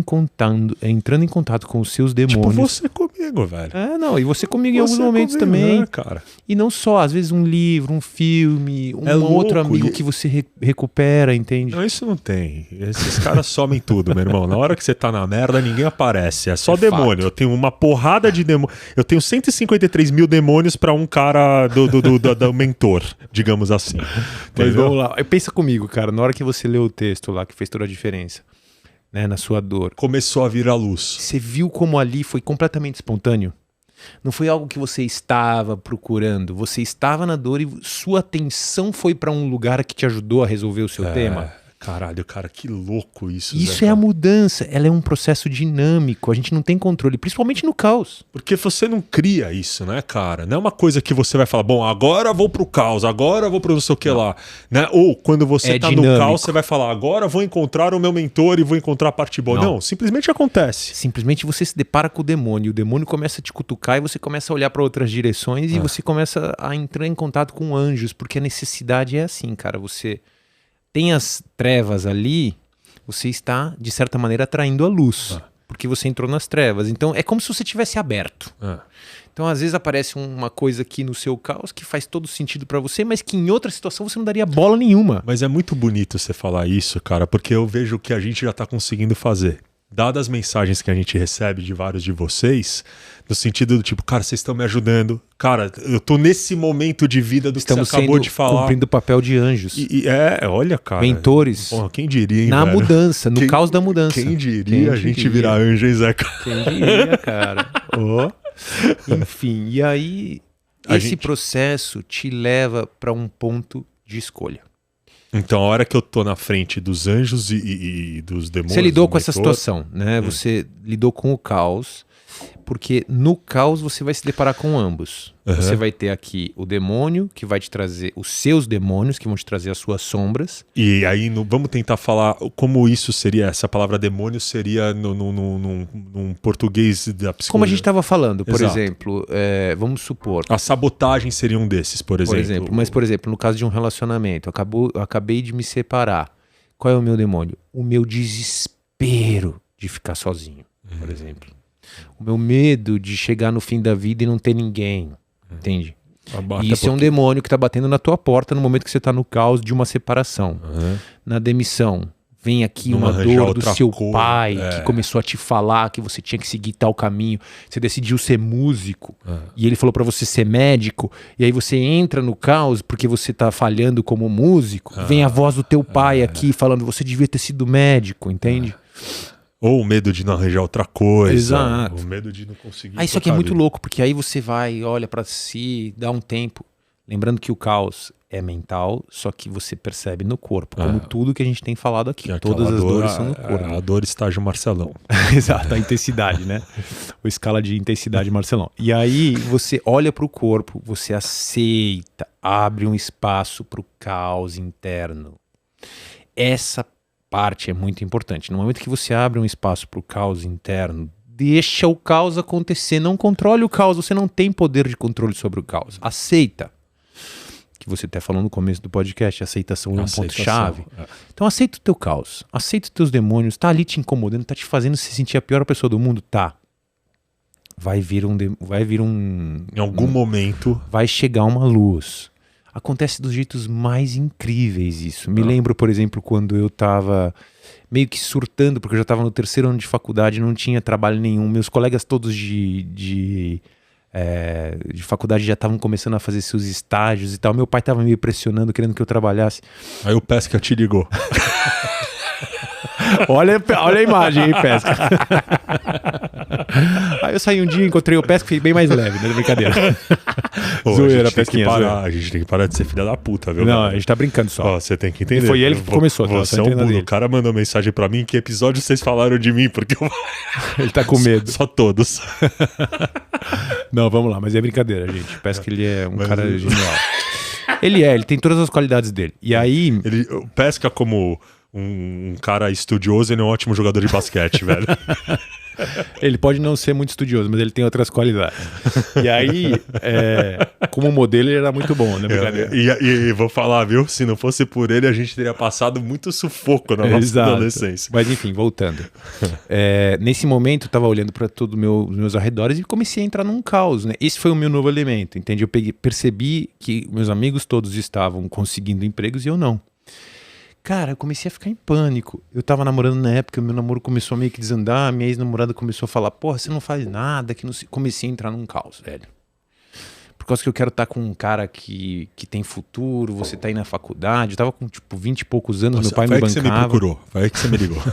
em contato com os seus demônios. Tipo você comigo, velho. E você comigo em alguns momentos também. Né, cara? E não só, às vezes um livro, um filme, outro amigo que você recupera, entende? Não, isso não tem. Esses caras somem tudo, meu irmão. Na hora que você tá na merda, ninguém aparece. É só demônio. Fato. Eu tenho uma porrada de demônios. Eu tenho 153 mil demônios pra um cara do mentor, digamos assim. Mas vamos lá. Pensa comigo, cara. Na hora que você leu o texto lá, que fez toda a diferença, né, na sua dor. Começou a vir a luz. Você viu como ali foi completamente espontâneo? Não foi algo que você estava procurando. Você estava na dor e sua atenção foi para um lugar que te ajudou a resolver o seu tema. Caralho, cara, que louco isso. Isso Zé, é a mudança. Ela é um processo dinâmico. A gente não tem controle, principalmente no caos. Porque você não cria isso, né, cara? Não é uma coisa que você vai falar, bom, agora vou pro caos, agora vou pro não sei o que lá. Né? Ou quando você tá dinâmico. No caos, você vai falar, agora vou encontrar o meu mentor e vou encontrar a parte boa. Não, simplesmente acontece. Simplesmente você se depara com o demônio. O demônio começa a te cutucar e você começa a olhar para outras direções e você começa a entrar em contato com anjos. Porque a necessidade é assim, cara. Você tem as trevas ali, você está, de certa maneira, atraindo a luz. Porque você entrou nas trevas. Então, é como se você tivesse aberto. Então, às vezes, aparece uma coisa aqui no seu caos que faz todo sentido pra você, mas que em outra situação você não daria bola nenhuma. Mas é muito bonito você falar isso, cara, porque eu vejo o que a gente já tá conseguindo fazer. Dadas as mensagens que a gente recebe de vários de vocês, no sentido do tipo, cara, vocês estão me ajudando. Cara, eu tô nesse momento de vida do que você acabou de falar. Cumprindo o papel de anjos. Olha, cara. Mentores. Porra, quem diria, hein, na velho? No caos da mudança. Quem diria a gente virar anjo, hein, Zé? Quem diria, cara? Enfim, e aí esse processo te leva para um ponto de escolha. Então, a hora que eu tô na frente dos anjos e dos demônios... Você lidou com essa situação, né? Você lidou com o caos, porque no caos você vai se deparar com ambos. Você vai ter aqui o demônio, que vai te trazer os seus demônios, que vão te trazer as suas sombras. E aí, vamos tentar falar como isso seria, essa palavra demônio seria num português da psicologia. Como a gente estava falando, por exemplo, vamos supor... A sabotagem seria um desses, por exemplo. Mas, por exemplo, no caso de um relacionamento, eu acabei de me separar. Qual é o meu demônio? O meu desespero de ficar sozinho, por exemplo. O meu medo de chegar no fim da vida e não ter ninguém. Entende? E isso é um demônio que está batendo na tua porta no momento que você está no caos de uma separação. Na demissão, vem aqui uma dor do seu pai que começou a te falar que você tinha que seguir tal caminho. Você decidiu ser músico e ele falou para você ser médico. E aí você entra no caos porque você está falhando como músico. Vem a voz do teu pai aqui falando você devia ter sido médico, entende? Ou o medo de não arranjar outra coisa. Exato. O medo de não conseguir. Isso aqui é muito louco, porque aí você vai, olha pra si, dá um tempo. Lembrando que o caos é mental, só que você percebe no corpo, como tudo que a gente tem falado aqui. Todas as dores são no corpo. A dor estágio Marcelão. Exato, a intensidade, né? A escala de intensidade Marcelão. E aí você olha pro corpo, você aceita, abre um espaço pro caos interno. Essa parte é muito importante. No momento que você abre um espaço para o caos interno, deixa o caos acontecer, não controle o caos, você não tem poder de controle sobre o caos. Aceita. que você até falou no começo do podcast, aceitação é um Aceitação, ponto-chave. Então aceita o teu caos, aceita os teus demônios, tá ali te incomodando, tá te fazendo se sentir a pior pessoa do mundo, tá. Vai vir Em algum momento. vai chegar uma luz. Acontece dos jeitos mais incríveis isso. Me lembro, por exemplo, quando eu tava meio que surtando, porque eu já tava no 3º ano de faculdade, não tinha trabalho nenhum. Meus colegas todos de faculdade já estavam começando a fazer seus estágios e tal. Meu pai tava me pressionando, querendo que eu trabalhasse. Aí o Pesca te ligou. Olha a imagem aí, Pesca. Aí eu saí um dia, encontrei o Pesca e fiquei bem mais leve, né? Brincadeira. Zoeira, Pesquinha, a gente tem que parar de ser filha da puta, viu? Não, cara? a gente tá brincando só. Ó, você tem que entender. E foi ele que começou. Você é um burro. O cara mandou mensagem pra mim, que episódio vocês falaram de mim, porque eu... Ele tá com medo. Só todos. Não, vamos lá, mas é brincadeira, gente. Parece que ele é um cara genial. Ele tem todas as qualidades dele. E aí... Ele Pesca como um cara estudioso, ele é um ótimo jogador de basquete, velho. Ele pode não ser muito estudioso, mas ele tem outras qualidades. E aí, como modelo, ele era muito bom, né? Brincadeira. E vou falar, viu? Se não fosse por ele, a gente teria passado muito sufoco na nossa adolescência. Mas enfim, voltando. Nesse momento, eu tava olhando para todos os meus arredores e comecei a entrar num caos, né? Esse foi o meu novo elemento, entende? Eu percebi que meus amigos todos estavam conseguindo empregos e eu não. Cara, eu comecei a ficar em pânico. Eu tava namorando na época, meu namoro começou a meio que desandar, minha ex-namorada começou a falar, porra, você não faz nada, que não sei. Comecei a entrar num caos, velho. Por causa que eu quero estar com um cara que tem futuro, você tá aí na faculdade, eu tava com tipo 20 e poucos anos, meu pai me bancava. Vai que você me procurou, vai que você me ligou.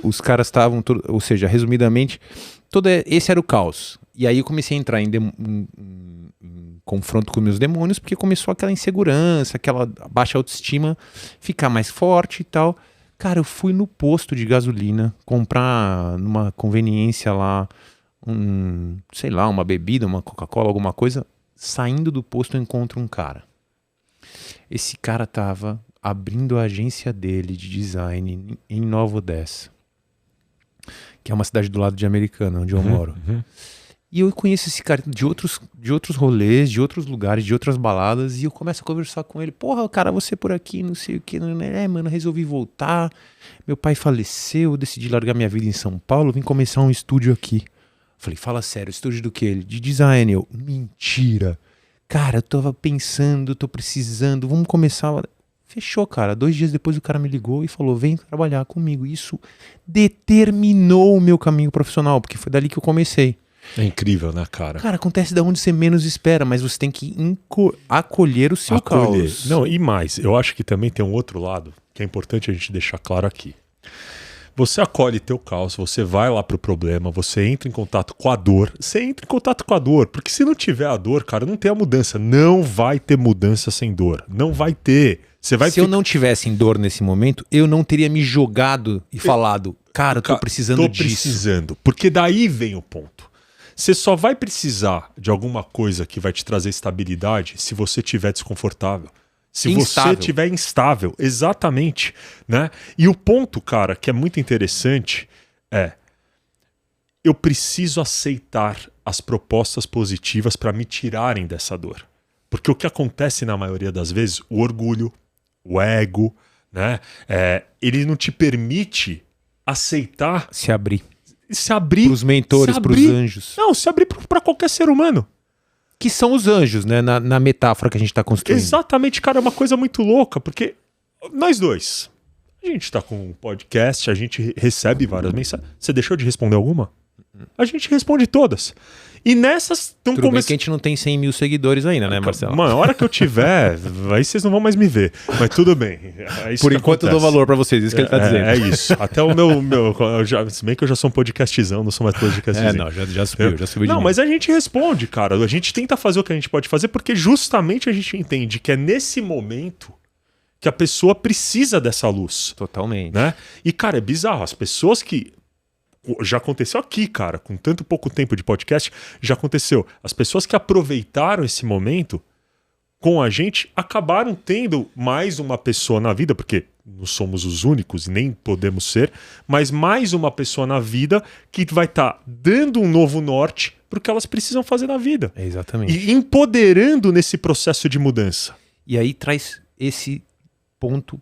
Os caras estavam, ou seja, resumidamente, esse era o caos. E aí eu comecei a entrar em confronto com meus demônios, porque começou aquela insegurança, aquela baixa autoestima ficar mais forte e tal. Cara, eu fui no posto de gasolina comprar numa conveniência lá, sei lá, uma bebida, uma Coca-Cola, alguma coisa. Saindo do posto eu encontro um cara. Esse cara tava abrindo a agência dele de design em Nova Odessa, que é uma cidade do lado de Americana, onde eu moro. E eu conheço esse cara de outros rolês, de outros lugares, de outras baladas, e eu começo a conversar com ele. Porra, cara, você por aqui, não sei o que. Mano, resolvi voltar. Meu pai faleceu, eu decidi largar minha vida em São Paulo, vim começar um estúdio aqui. Falei, fala sério, estúdio do que? Ele? De design. Eu, mentira. Cara, eu tava pensando, tô precisando, vamos começar... Fechou, cara. 2 dias depois o cara me ligou e falou, vem trabalhar comigo. Isso determinou o meu caminho profissional, porque foi dali que eu comecei. É incrível, né, cara? Cara, acontece de onde você menos espera, mas você tem que acolher o seu caos. Não, e mais, eu acho que também tem um outro lado que é importante a gente deixar claro aqui. Você acolhe teu caos, você vai lá pro problema, você entra em contato com a dor. Você entra em contato com a dor, porque se não tiver a dor, cara, não tem a mudança. Não vai ter mudança sem dor. Não vai ter. Se eu não tivesse em dor nesse momento, eu não teria me jogado e falado, cara, eu tô precisando disso. Tô precisando, porque daí vem o ponto. Você só vai precisar de alguma coisa que vai te trazer estabilidade se você estiver desconfortável. Se você estiver instável, exatamente, né? E o ponto, cara, que é muito interessante é: eu preciso aceitar as propostas positivas para me tirarem dessa dor. Porque o que acontece na maioria das vezes, o orgulho, o ego, né? Ele não te permite aceitar... Se abrir. Para os mentores, para os anjos. Não, se abrir para qualquer ser humano. Que são os anjos, né? Na metáfora que a gente está construindo. Exatamente, cara, é uma coisa muito louca, porque nós dois, a gente está com um podcast, a gente recebe várias mensagens. Você deixou de responder alguma? A gente responde todas. E nessas... Tudo bem que a gente não tem 100 mil seguidores ainda, né, Marcelo? Mano, a hora que eu tiver, aí vocês não vão mais me ver. Mas tudo bem. Por enquanto eu dou valor pra vocês, isso que ele tá dizendo. É isso. Até o meu se bem que eu já sou um podcastzão, não sou mais podcastzão. Não, já subiu de Não, mas a gente responde, cara. A gente tenta fazer o que a gente pode fazer, porque justamente a gente entende que é nesse momento que a pessoa precisa dessa luz. Totalmente. Né? E, cara, é bizarro. As pessoas que... Já aconteceu aqui, cara, com tanto pouco tempo de podcast, já aconteceu. As pessoas que aproveitaram esse momento com a gente acabaram tendo mais uma pessoa na vida, porque não somos os únicos e nem podemos ser, mas mais uma pessoa na vida que vai estar dando um novo norte para o que elas precisam fazer na vida. Exatamente. E empoderando nesse processo de mudança. E aí traz esse ponto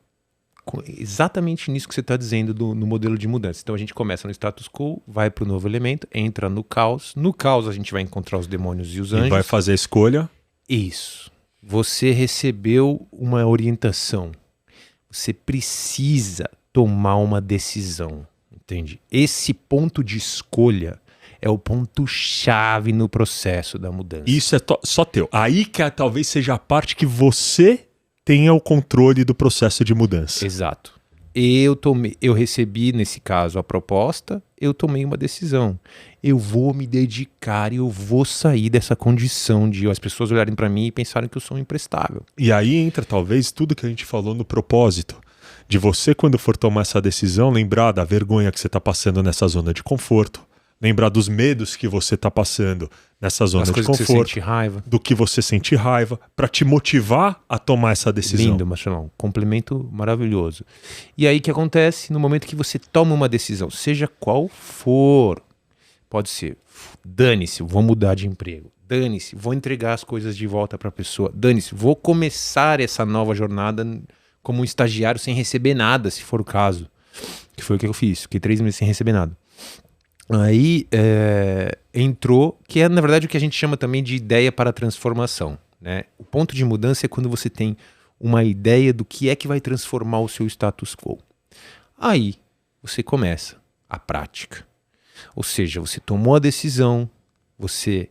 exatamente nisso que você está dizendo no modelo de mudança. Então a gente começa no status quo, vai para o novo elemento, entra no caos. No caos a gente vai encontrar os demônios e os anjos. E vai fazer a escolha. Isso. Você recebeu uma orientação. Você precisa tomar uma decisão. Entende? Esse ponto de escolha é o ponto-chave no processo da mudança. Isso é só teu. Aí que talvez seja a parte que você tenha o controle do processo de mudança. Exato. Eu recebi, nesse caso, a proposta, eu tomei uma decisão. Eu vou me dedicar e eu vou sair dessa condição de as pessoas olharem para mim e pensarem que eu sou um imprestável. E aí entra talvez tudo que a gente falou no propósito. De você, quando for tomar essa decisão, lembrar da vergonha que você está passando nessa zona de conforto. Lembrar dos medos que você está passando nessa zona de conforto. Que você sente raiva. Do que você sente raiva, para te motivar a tomar essa decisão. Lindo, Marcelão. Complemento maravilhoso. E aí o que acontece no momento que você toma uma decisão, seja qual for, pode ser, dane-se, vou mudar de emprego. Dane-se, vou entregar as coisas de volta para a pessoa. Dane-se, vou começar essa nova jornada como um estagiário sem receber nada, se for o caso. Que foi o que eu fiz. Fiquei 3 meses sem receber nada. Aí entrou, que é na verdade o que a gente chama também de ideia para transformação, né? O ponto de mudança é quando você tem uma ideia do que é que vai transformar o seu status quo. Aí você começa a prática. Ou seja, você tomou a decisão, você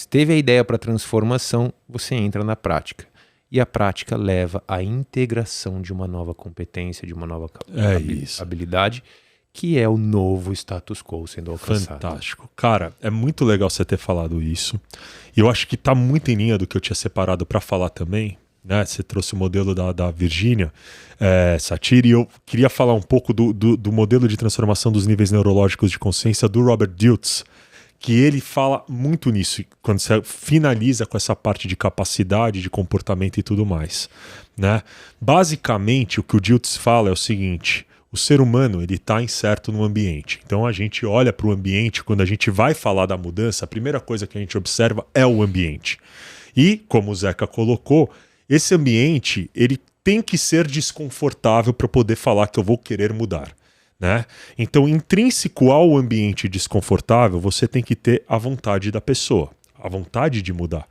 teve a ideia para transformação, você entra na prática. E a prática leva à integração de uma nova competência, de uma nova habilidade, que é o novo status quo sendo alcançado. Fantástico. Cara, é muito legal você ter falado isso. E eu acho que está muito em linha do que eu tinha separado para falar também. Né? Você trouxe o modelo da Virginia Satir, e eu queria falar um pouco do modelo de transformação dos níveis neurológicos de consciência do Robert Dilts, que ele fala muito nisso, quando você finaliza com essa parte de capacidade, de comportamento e tudo mais. Né? Basicamente, o que o Dilts fala é o seguinte: o ser humano está incerto no ambiente. Então a gente olha para o ambiente, quando a gente vai falar da mudança, a primeira coisa que a gente observa é o ambiente. E, como o Zeca colocou, esse ambiente ele tem que ser desconfortável para poder falar que eu vou querer mudar. Né? Então, intrínseco ao ambiente desconfortável, você tem que ter a vontade da pessoa, a vontade de mudar.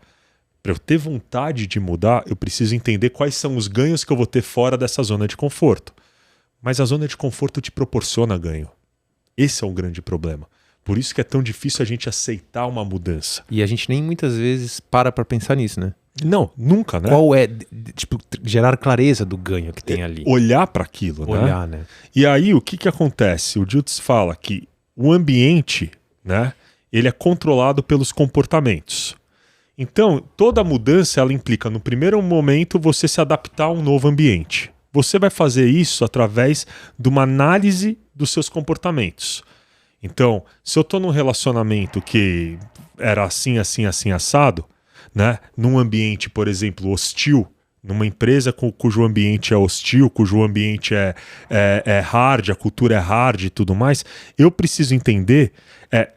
Para eu ter vontade de mudar, eu preciso entender quais são os ganhos que eu vou ter fora dessa zona de conforto. Mas a zona de conforto te proporciona ganho. Esse é o grande problema. Por isso que é tão difícil a gente aceitar uma mudança. E a gente nem muitas vezes para pensar nisso, né? Não, nunca, né? Qual é, gerar clareza do ganho que tem ali. Olhar para aquilo, Olhar, né? E aí, o que acontece? O Dilts fala que o ambiente, né, ele é controlado pelos comportamentos. Então, toda mudança, ela implica, no primeiro momento, você se adaptar a um novo ambiente. Você vai fazer isso através de uma análise dos seus comportamentos. Então, se eu estou num relacionamento que era assim, assim, assim, assado, né? Num ambiente, por exemplo, hostil, numa empresa cujo ambiente é hostil, cujo ambiente é hard, a cultura é hard e tudo mais, eu preciso entender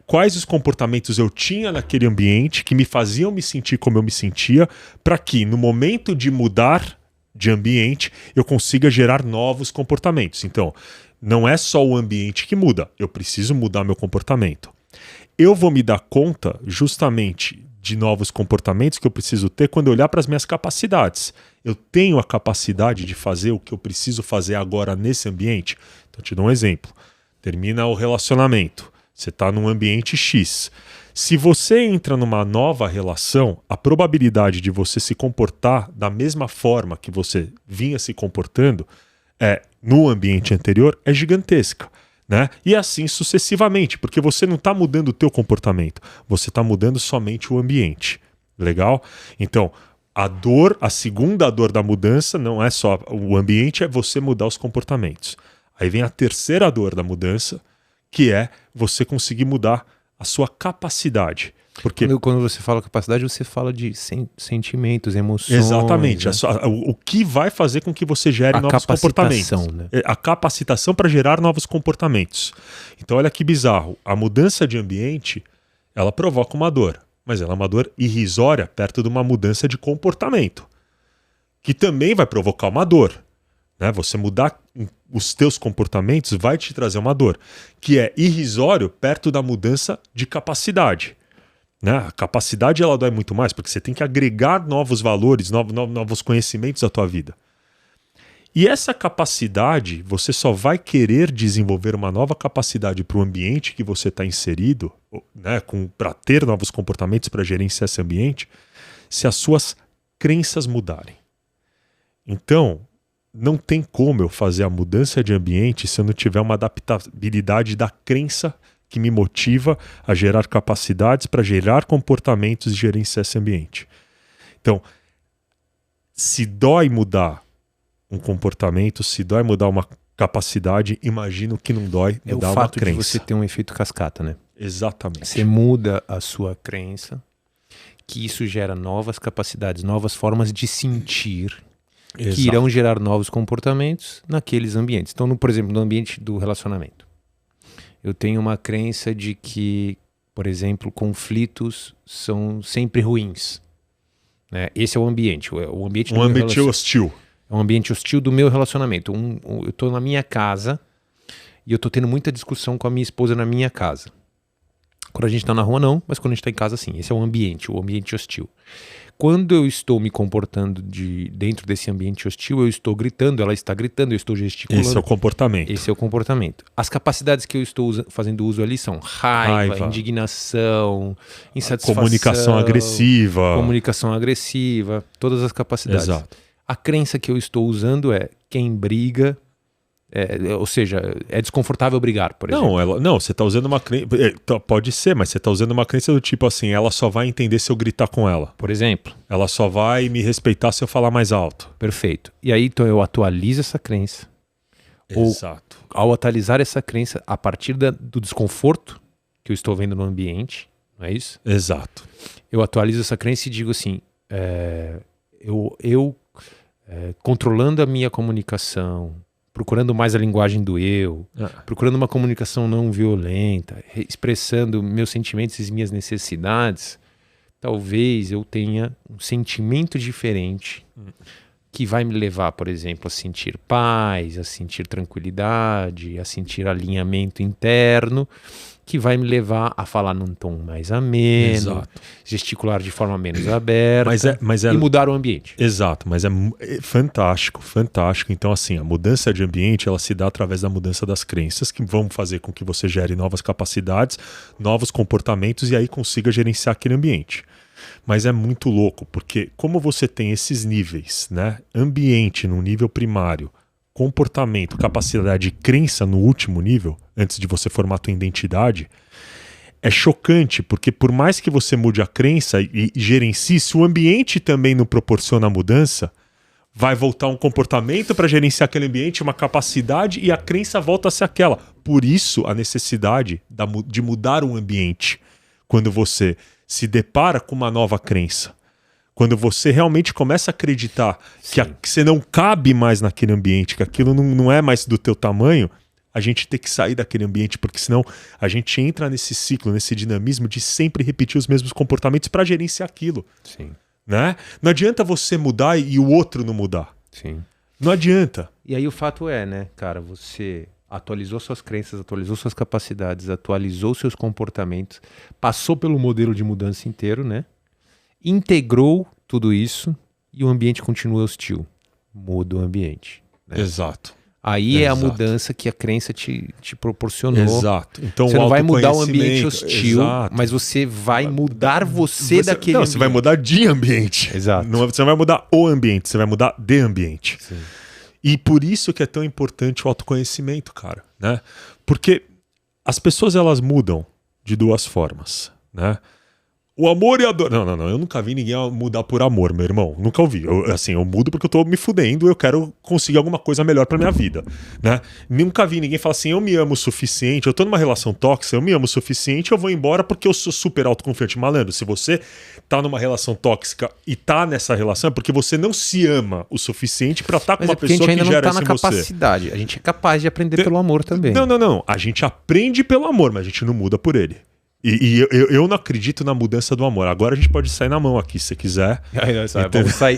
quais os comportamentos eu tinha naquele ambiente que me faziam me sentir como eu me sentia, para que no momento de mudar de ambiente eu consiga gerar novos comportamentos. Então, não é só o ambiente que muda, eu preciso mudar meu comportamento. Eu vou me dar conta justamente de novos comportamentos que eu preciso ter quando eu olhar para as minhas capacidades. Eu tenho a capacidade de fazer o que eu preciso fazer agora nesse ambiente? Então, eu te dou um exemplo. Termina o relacionamento. Você está num ambiente X. Se você entra numa nova relação, a probabilidade de você se comportar da mesma forma que você vinha se comportando no ambiente anterior é gigantesca. Né? E assim sucessivamente, porque você não está mudando o teu comportamento, você está mudando somente o ambiente. Legal? Então, a segunda dor da mudança não é só o ambiente, é você mudar os comportamentos. Aí vem a terceira dor da mudança, que é você conseguir mudar a sua capacidade. Porque Quando você fala capacidade, você fala de sentimentos, emoções. exatamente, Né? o que vai fazer com que você gere novos comportamentos. Né? A capacitação para gerar novos comportamentos. Então olha que bizarro, a mudança de ambiente, ela provoca uma dor, mas ela é uma dor irrisória perto de uma mudança de comportamento, que também vai provocar uma dor. Né? Você mudar os teus comportamentos vai te trazer uma dor, que é irrisório perto da mudança de capacidade. Né? A capacidade ela dói muito mais, porque você tem que agregar novos valores, novos conhecimentos à tua vida. E essa capacidade, você só vai querer desenvolver uma nova capacidade para o ambiente que você está inserido, né? Para ter novos comportamentos, para gerenciar esse ambiente, se as suas crenças mudarem. Então, não tem como eu fazer a mudança de ambiente se eu não tiver uma adaptabilidade da crença que me motiva a gerar capacidades para gerar comportamentos e gerenciar esse ambiente. Então, se dói mudar um comportamento, se dói mudar uma capacidade, imagino que não dói mudar uma crença. É o fato de você ter um efeito cascata, né? Exatamente. Você muda a sua crença, que isso gera novas capacidades, novas formas de sentir, Exato. que irão gerar novos comportamentos naqueles ambientes. Então, por exemplo, no ambiente do relacionamento. Eu tenho uma crença de que, por exemplo, conflitos são sempre ruins. Né? Esse é o ambiente. O ambiente hostil. É um ambiente hostil do meu relacionamento. Eu estou na minha casa e eu estou tendo muita discussão com a minha esposa na minha casa. Quando a gente está na rua, não, mas quando a gente está em casa, sim. Esse é o ambiente hostil. Quando eu estou me comportando dentro desse ambiente hostil, eu estou gritando, ela está gritando, eu estou gesticulando. Esse é o comportamento. Esse é o comportamento. As capacidades que eu estou fazendo uso ali são raiva, indignação, insatisfação. Comunicação agressiva, todas as capacidades. Exato. A crença que eu estou usando é quem briga... ou seja, é desconfortável brigar, por exemplo. Não, você está usando uma crença... Pode ser, mas você está usando uma crença do tipo assim, ela só vai entender se eu gritar com ela. Por exemplo. Ela só vai me respeitar se eu falar mais alto. Perfeito. E aí, então, eu atualizo essa crença. Exato. Ou, ao atualizar essa crença, a partir do desconforto que eu estou vendo no ambiente, não é isso? Exato. Eu atualizo essa crença e digo assim, controlando a minha comunicação, procurando mais a linguagem do eu, procurando uma comunicação não violenta, expressando meus sentimentos e minhas necessidades, talvez eu tenha um sentimento diferente que vai me levar, por exemplo, a sentir paz, a sentir tranquilidade, a sentir alinhamento interno, que vai me levar a falar num tom mais ameno, Exato. gesticular de forma menos aberta e mudar o ambiente. Exato, mas é fantástico, fantástico. Então, assim, a mudança de ambiente, ela se dá através da mudança das crenças, que vão fazer com que você gere novas capacidades, novos comportamentos e aí consiga gerenciar aquele ambiente. Mas é muito louco, porque como você tem esses níveis, né? Ambiente no nível primário, comportamento, capacidade e crença no último nível, antes de você formar a tua identidade, é chocante, porque por mais que você mude a crença e gerencie, se o ambiente também não proporciona a mudança, vai voltar um comportamento para gerenciar aquele ambiente, uma capacidade, e a crença volta a ser aquela. Por isso, a necessidade de mudar um ambiente, quando você se depara com uma nova crença. Quando você realmente começa a acreditar que você não cabe mais naquele ambiente, que aquilo não é mais do teu tamanho, a gente tem que sair daquele ambiente, porque senão a gente entra nesse ciclo, nesse dinamismo de sempre repetir os mesmos comportamentos para gerenciar aquilo. Sim. Né? Não adianta você mudar e o outro não mudar. Sim. Não adianta. E aí o fato é, né, cara, você atualizou suas crenças, atualizou suas capacidades, atualizou seus comportamentos, passou pelo modelo de mudança inteiro, né? Integrou tudo isso e o ambiente continua hostil. Muda o ambiente. Né? Exato. Aí é a mudança que a crença te proporcionou. Exato. Então, você não vai mudar o ambiente hostil, mas você vai mudar você daquele ambiente. Você vai mudar de ambiente. Exato. Você não vai mudar o ambiente, você vai mudar de ambiente. Sim. E por isso que é tão importante o autoconhecimento, cara. Né? Porque as pessoas, elas mudam de duas formas. Né? O amor e a dor. Não, eu nunca vi ninguém mudar por amor, meu irmão. Nunca ouvi. Eu mudo porque eu tô me fudendo, eu quero conseguir alguma coisa melhor pra minha vida, né? Nunca vi ninguém falar assim, eu me amo o suficiente, eu tô numa relação tóxica, eu me amo o suficiente, eu vou embora porque eu sou super autoconfiante. Malandro, se você tá numa relação tóxica e tá nessa relação, é porque você não se ama o suficiente pra estar com uma pessoa que gera isso em você. A gente ainda não tá na capacidade. A gente é capaz de aprender pelo amor também. Não. A gente aprende pelo amor, mas a gente não muda por ele. E eu não acredito na mudança do amor. Agora a gente pode sair na mão aqui, se você quiser.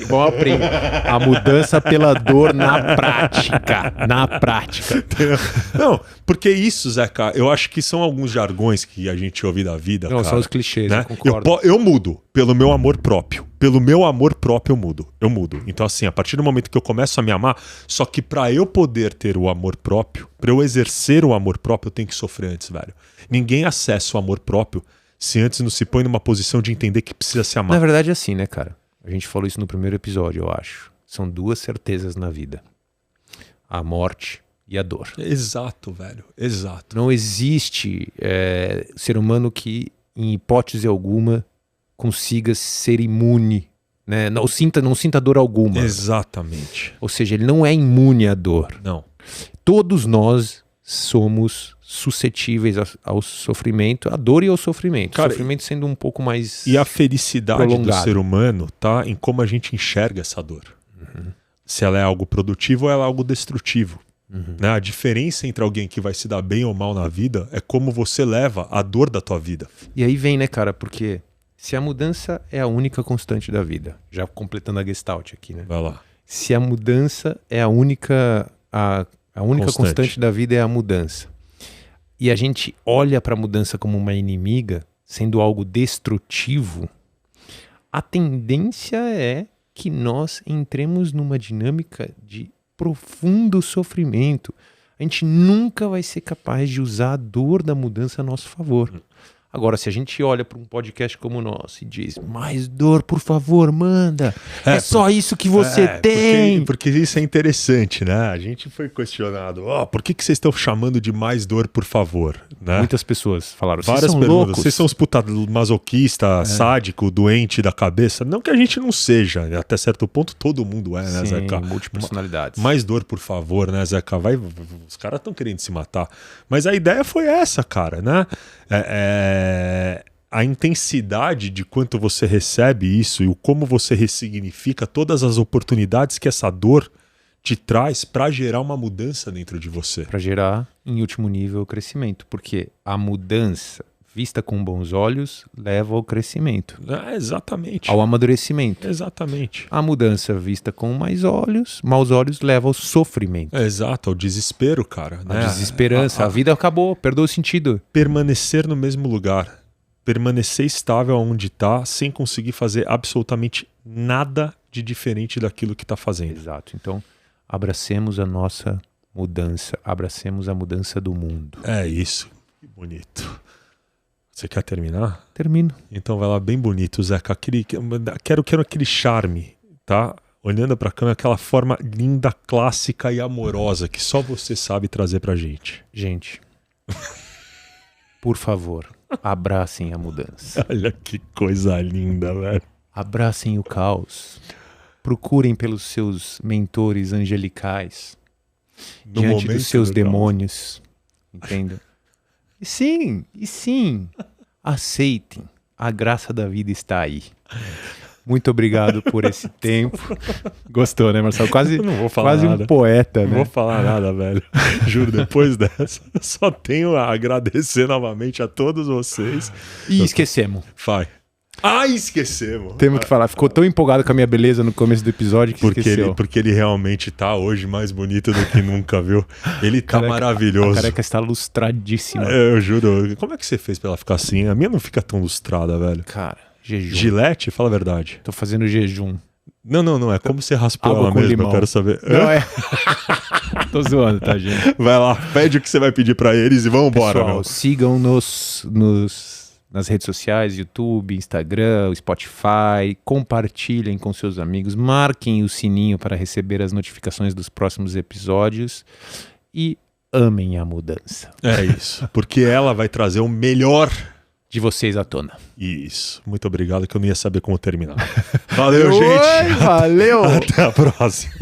Vamos aprender. A mudança pela dor na prática. Na prática. Não, porque isso, Zeca, eu acho que são alguns jargões que a gente ouve da vida. Não, cara, são os clichês, né? Eu concordo. Eu mudo pelo meu amor próprio. Pelo meu amor próprio eu mudo. Então assim, a partir do momento que eu começo a me amar, só que pra eu poder ter o amor próprio, pra eu exercer o amor próprio, eu tenho que sofrer antes, velho. Ninguém acessa o amor próprio se antes não se põe numa posição de entender que precisa se amar. Na verdade é assim, né, cara? A gente falou isso no primeiro episódio, eu acho. São duas certezas na vida. A morte e a dor. Exato, velho. Exato. Não existe ser humano que, em hipótese alguma, consiga ser imune, né? Não sinta dor alguma. Exatamente. Ou seja, ele não é imune à dor. Não. Todos nós somos suscetíveis ao sofrimento, à dor e ao sofrimento. Cara, o sofrimento sendo um pouco mais e a felicidade prolongado do ser humano tá em como a gente enxerga essa dor. Se ela é algo produtivo ou ela é algo destrutivo. Né? A diferença entre alguém que vai se dar bem ou mal na vida é como você leva a dor da tua vida. E aí vem, né, cara, porque se a mudança é a única constante da vida, já completando a Gestalt aqui, né? Vai lá. Se a mudança é a única constante da vida é a mudança. E a gente olha para a mudança como uma inimiga, sendo algo destrutivo, a tendência é que nós entremos numa dinâmica de profundo sofrimento. A gente nunca vai ser capaz de usar a dor da mudança a nosso favor. Agora, se a gente olha para um podcast como o nosso e diz, mais dor, por favor, manda. É só isso que você tem. Porque isso é interessante, né? A gente foi questionado. Por que vocês estão chamando de mais dor, por favor? Né? Muitas pessoas falaram, várias são perguntas. loucos. Vocês são os puta masoquista, sádico, doente da cabeça? Não que a gente não seja. Até certo ponto, todo mundo é, né, Sim, Zeca? multipersonalidades. Mais dor, por favor, né, Zeca? Os caras estão querendo se matar. Mas a ideia foi essa, cara, né? A intensidade de quanto você recebe isso e o como você ressignifica todas as oportunidades que essa dor te traz para gerar uma mudança dentro de você. Para gerar, em último nível, o crescimento. Porque a mudança vista com bons olhos leva ao crescimento. Exatamente. Ao amadurecimento. Exatamente. A mudança vista com maus olhos leva ao sofrimento. Exato, ao desespero, cara. A desesperança, a vida acabou, perdeu o sentido. Permanecer no mesmo lugar, permanecer estável onde está, sem conseguir fazer absolutamente nada de diferente daquilo que está fazendo. Exato, então abracemos a nossa mudança, abracemos a mudança do mundo. É isso, que bonito. Você quer terminar? Termino. Então vai lá, bem bonito, Zeca. Quero aquele charme, tá? Olhando pra câmera, aquela forma linda, clássica e amorosa que só você sabe trazer pra gente. Gente, por favor, abracem a mudança. Olha que coisa linda, velho. Abracem o caos. Procurem pelos seus mentores angelicais diante dos seus demônios. Entenda? E sim, aceitem. A graça da vida está aí. Muito obrigado por esse tempo. Gostou, né, Marcelo? Quase nada. Um poeta, né? Não vou falar nada, velho. Juro, depois dessa, só tenho a agradecer novamente a todos vocês. E esquecemos. Vai. Esquecemos. Temos que falar. Ficou tão empolgado com a minha beleza no começo do episódio que esqueceu. Porque ele realmente tá hoje mais bonito do que nunca, viu? Ele tá maravilhoso. A careca está lustradíssima. Eu juro. Como é que você fez pra ela ficar assim? A minha não fica tão lustrada, velho. Cara, jejum. Gilete? Fala a verdade. Tô fazendo jejum. Não. É como você raspou ela mesmo, limão. Eu quero saber. Não é. Tô zoando, tá, gente? Vai lá, pede o que você vai pedir pra eles e vamos embora. Pessoal, sigam-nos nas redes sociais, YouTube, Instagram, Spotify, compartilhem com seus amigos, marquem o sininho para receber as notificações dos próximos episódios e amem a mudança. É isso, porque ela vai trazer o melhor de vocês à tona. Isso. Muito obrigado, que eu não ia saber como terminar. Valeu, gente. Valeu! Até a próxima.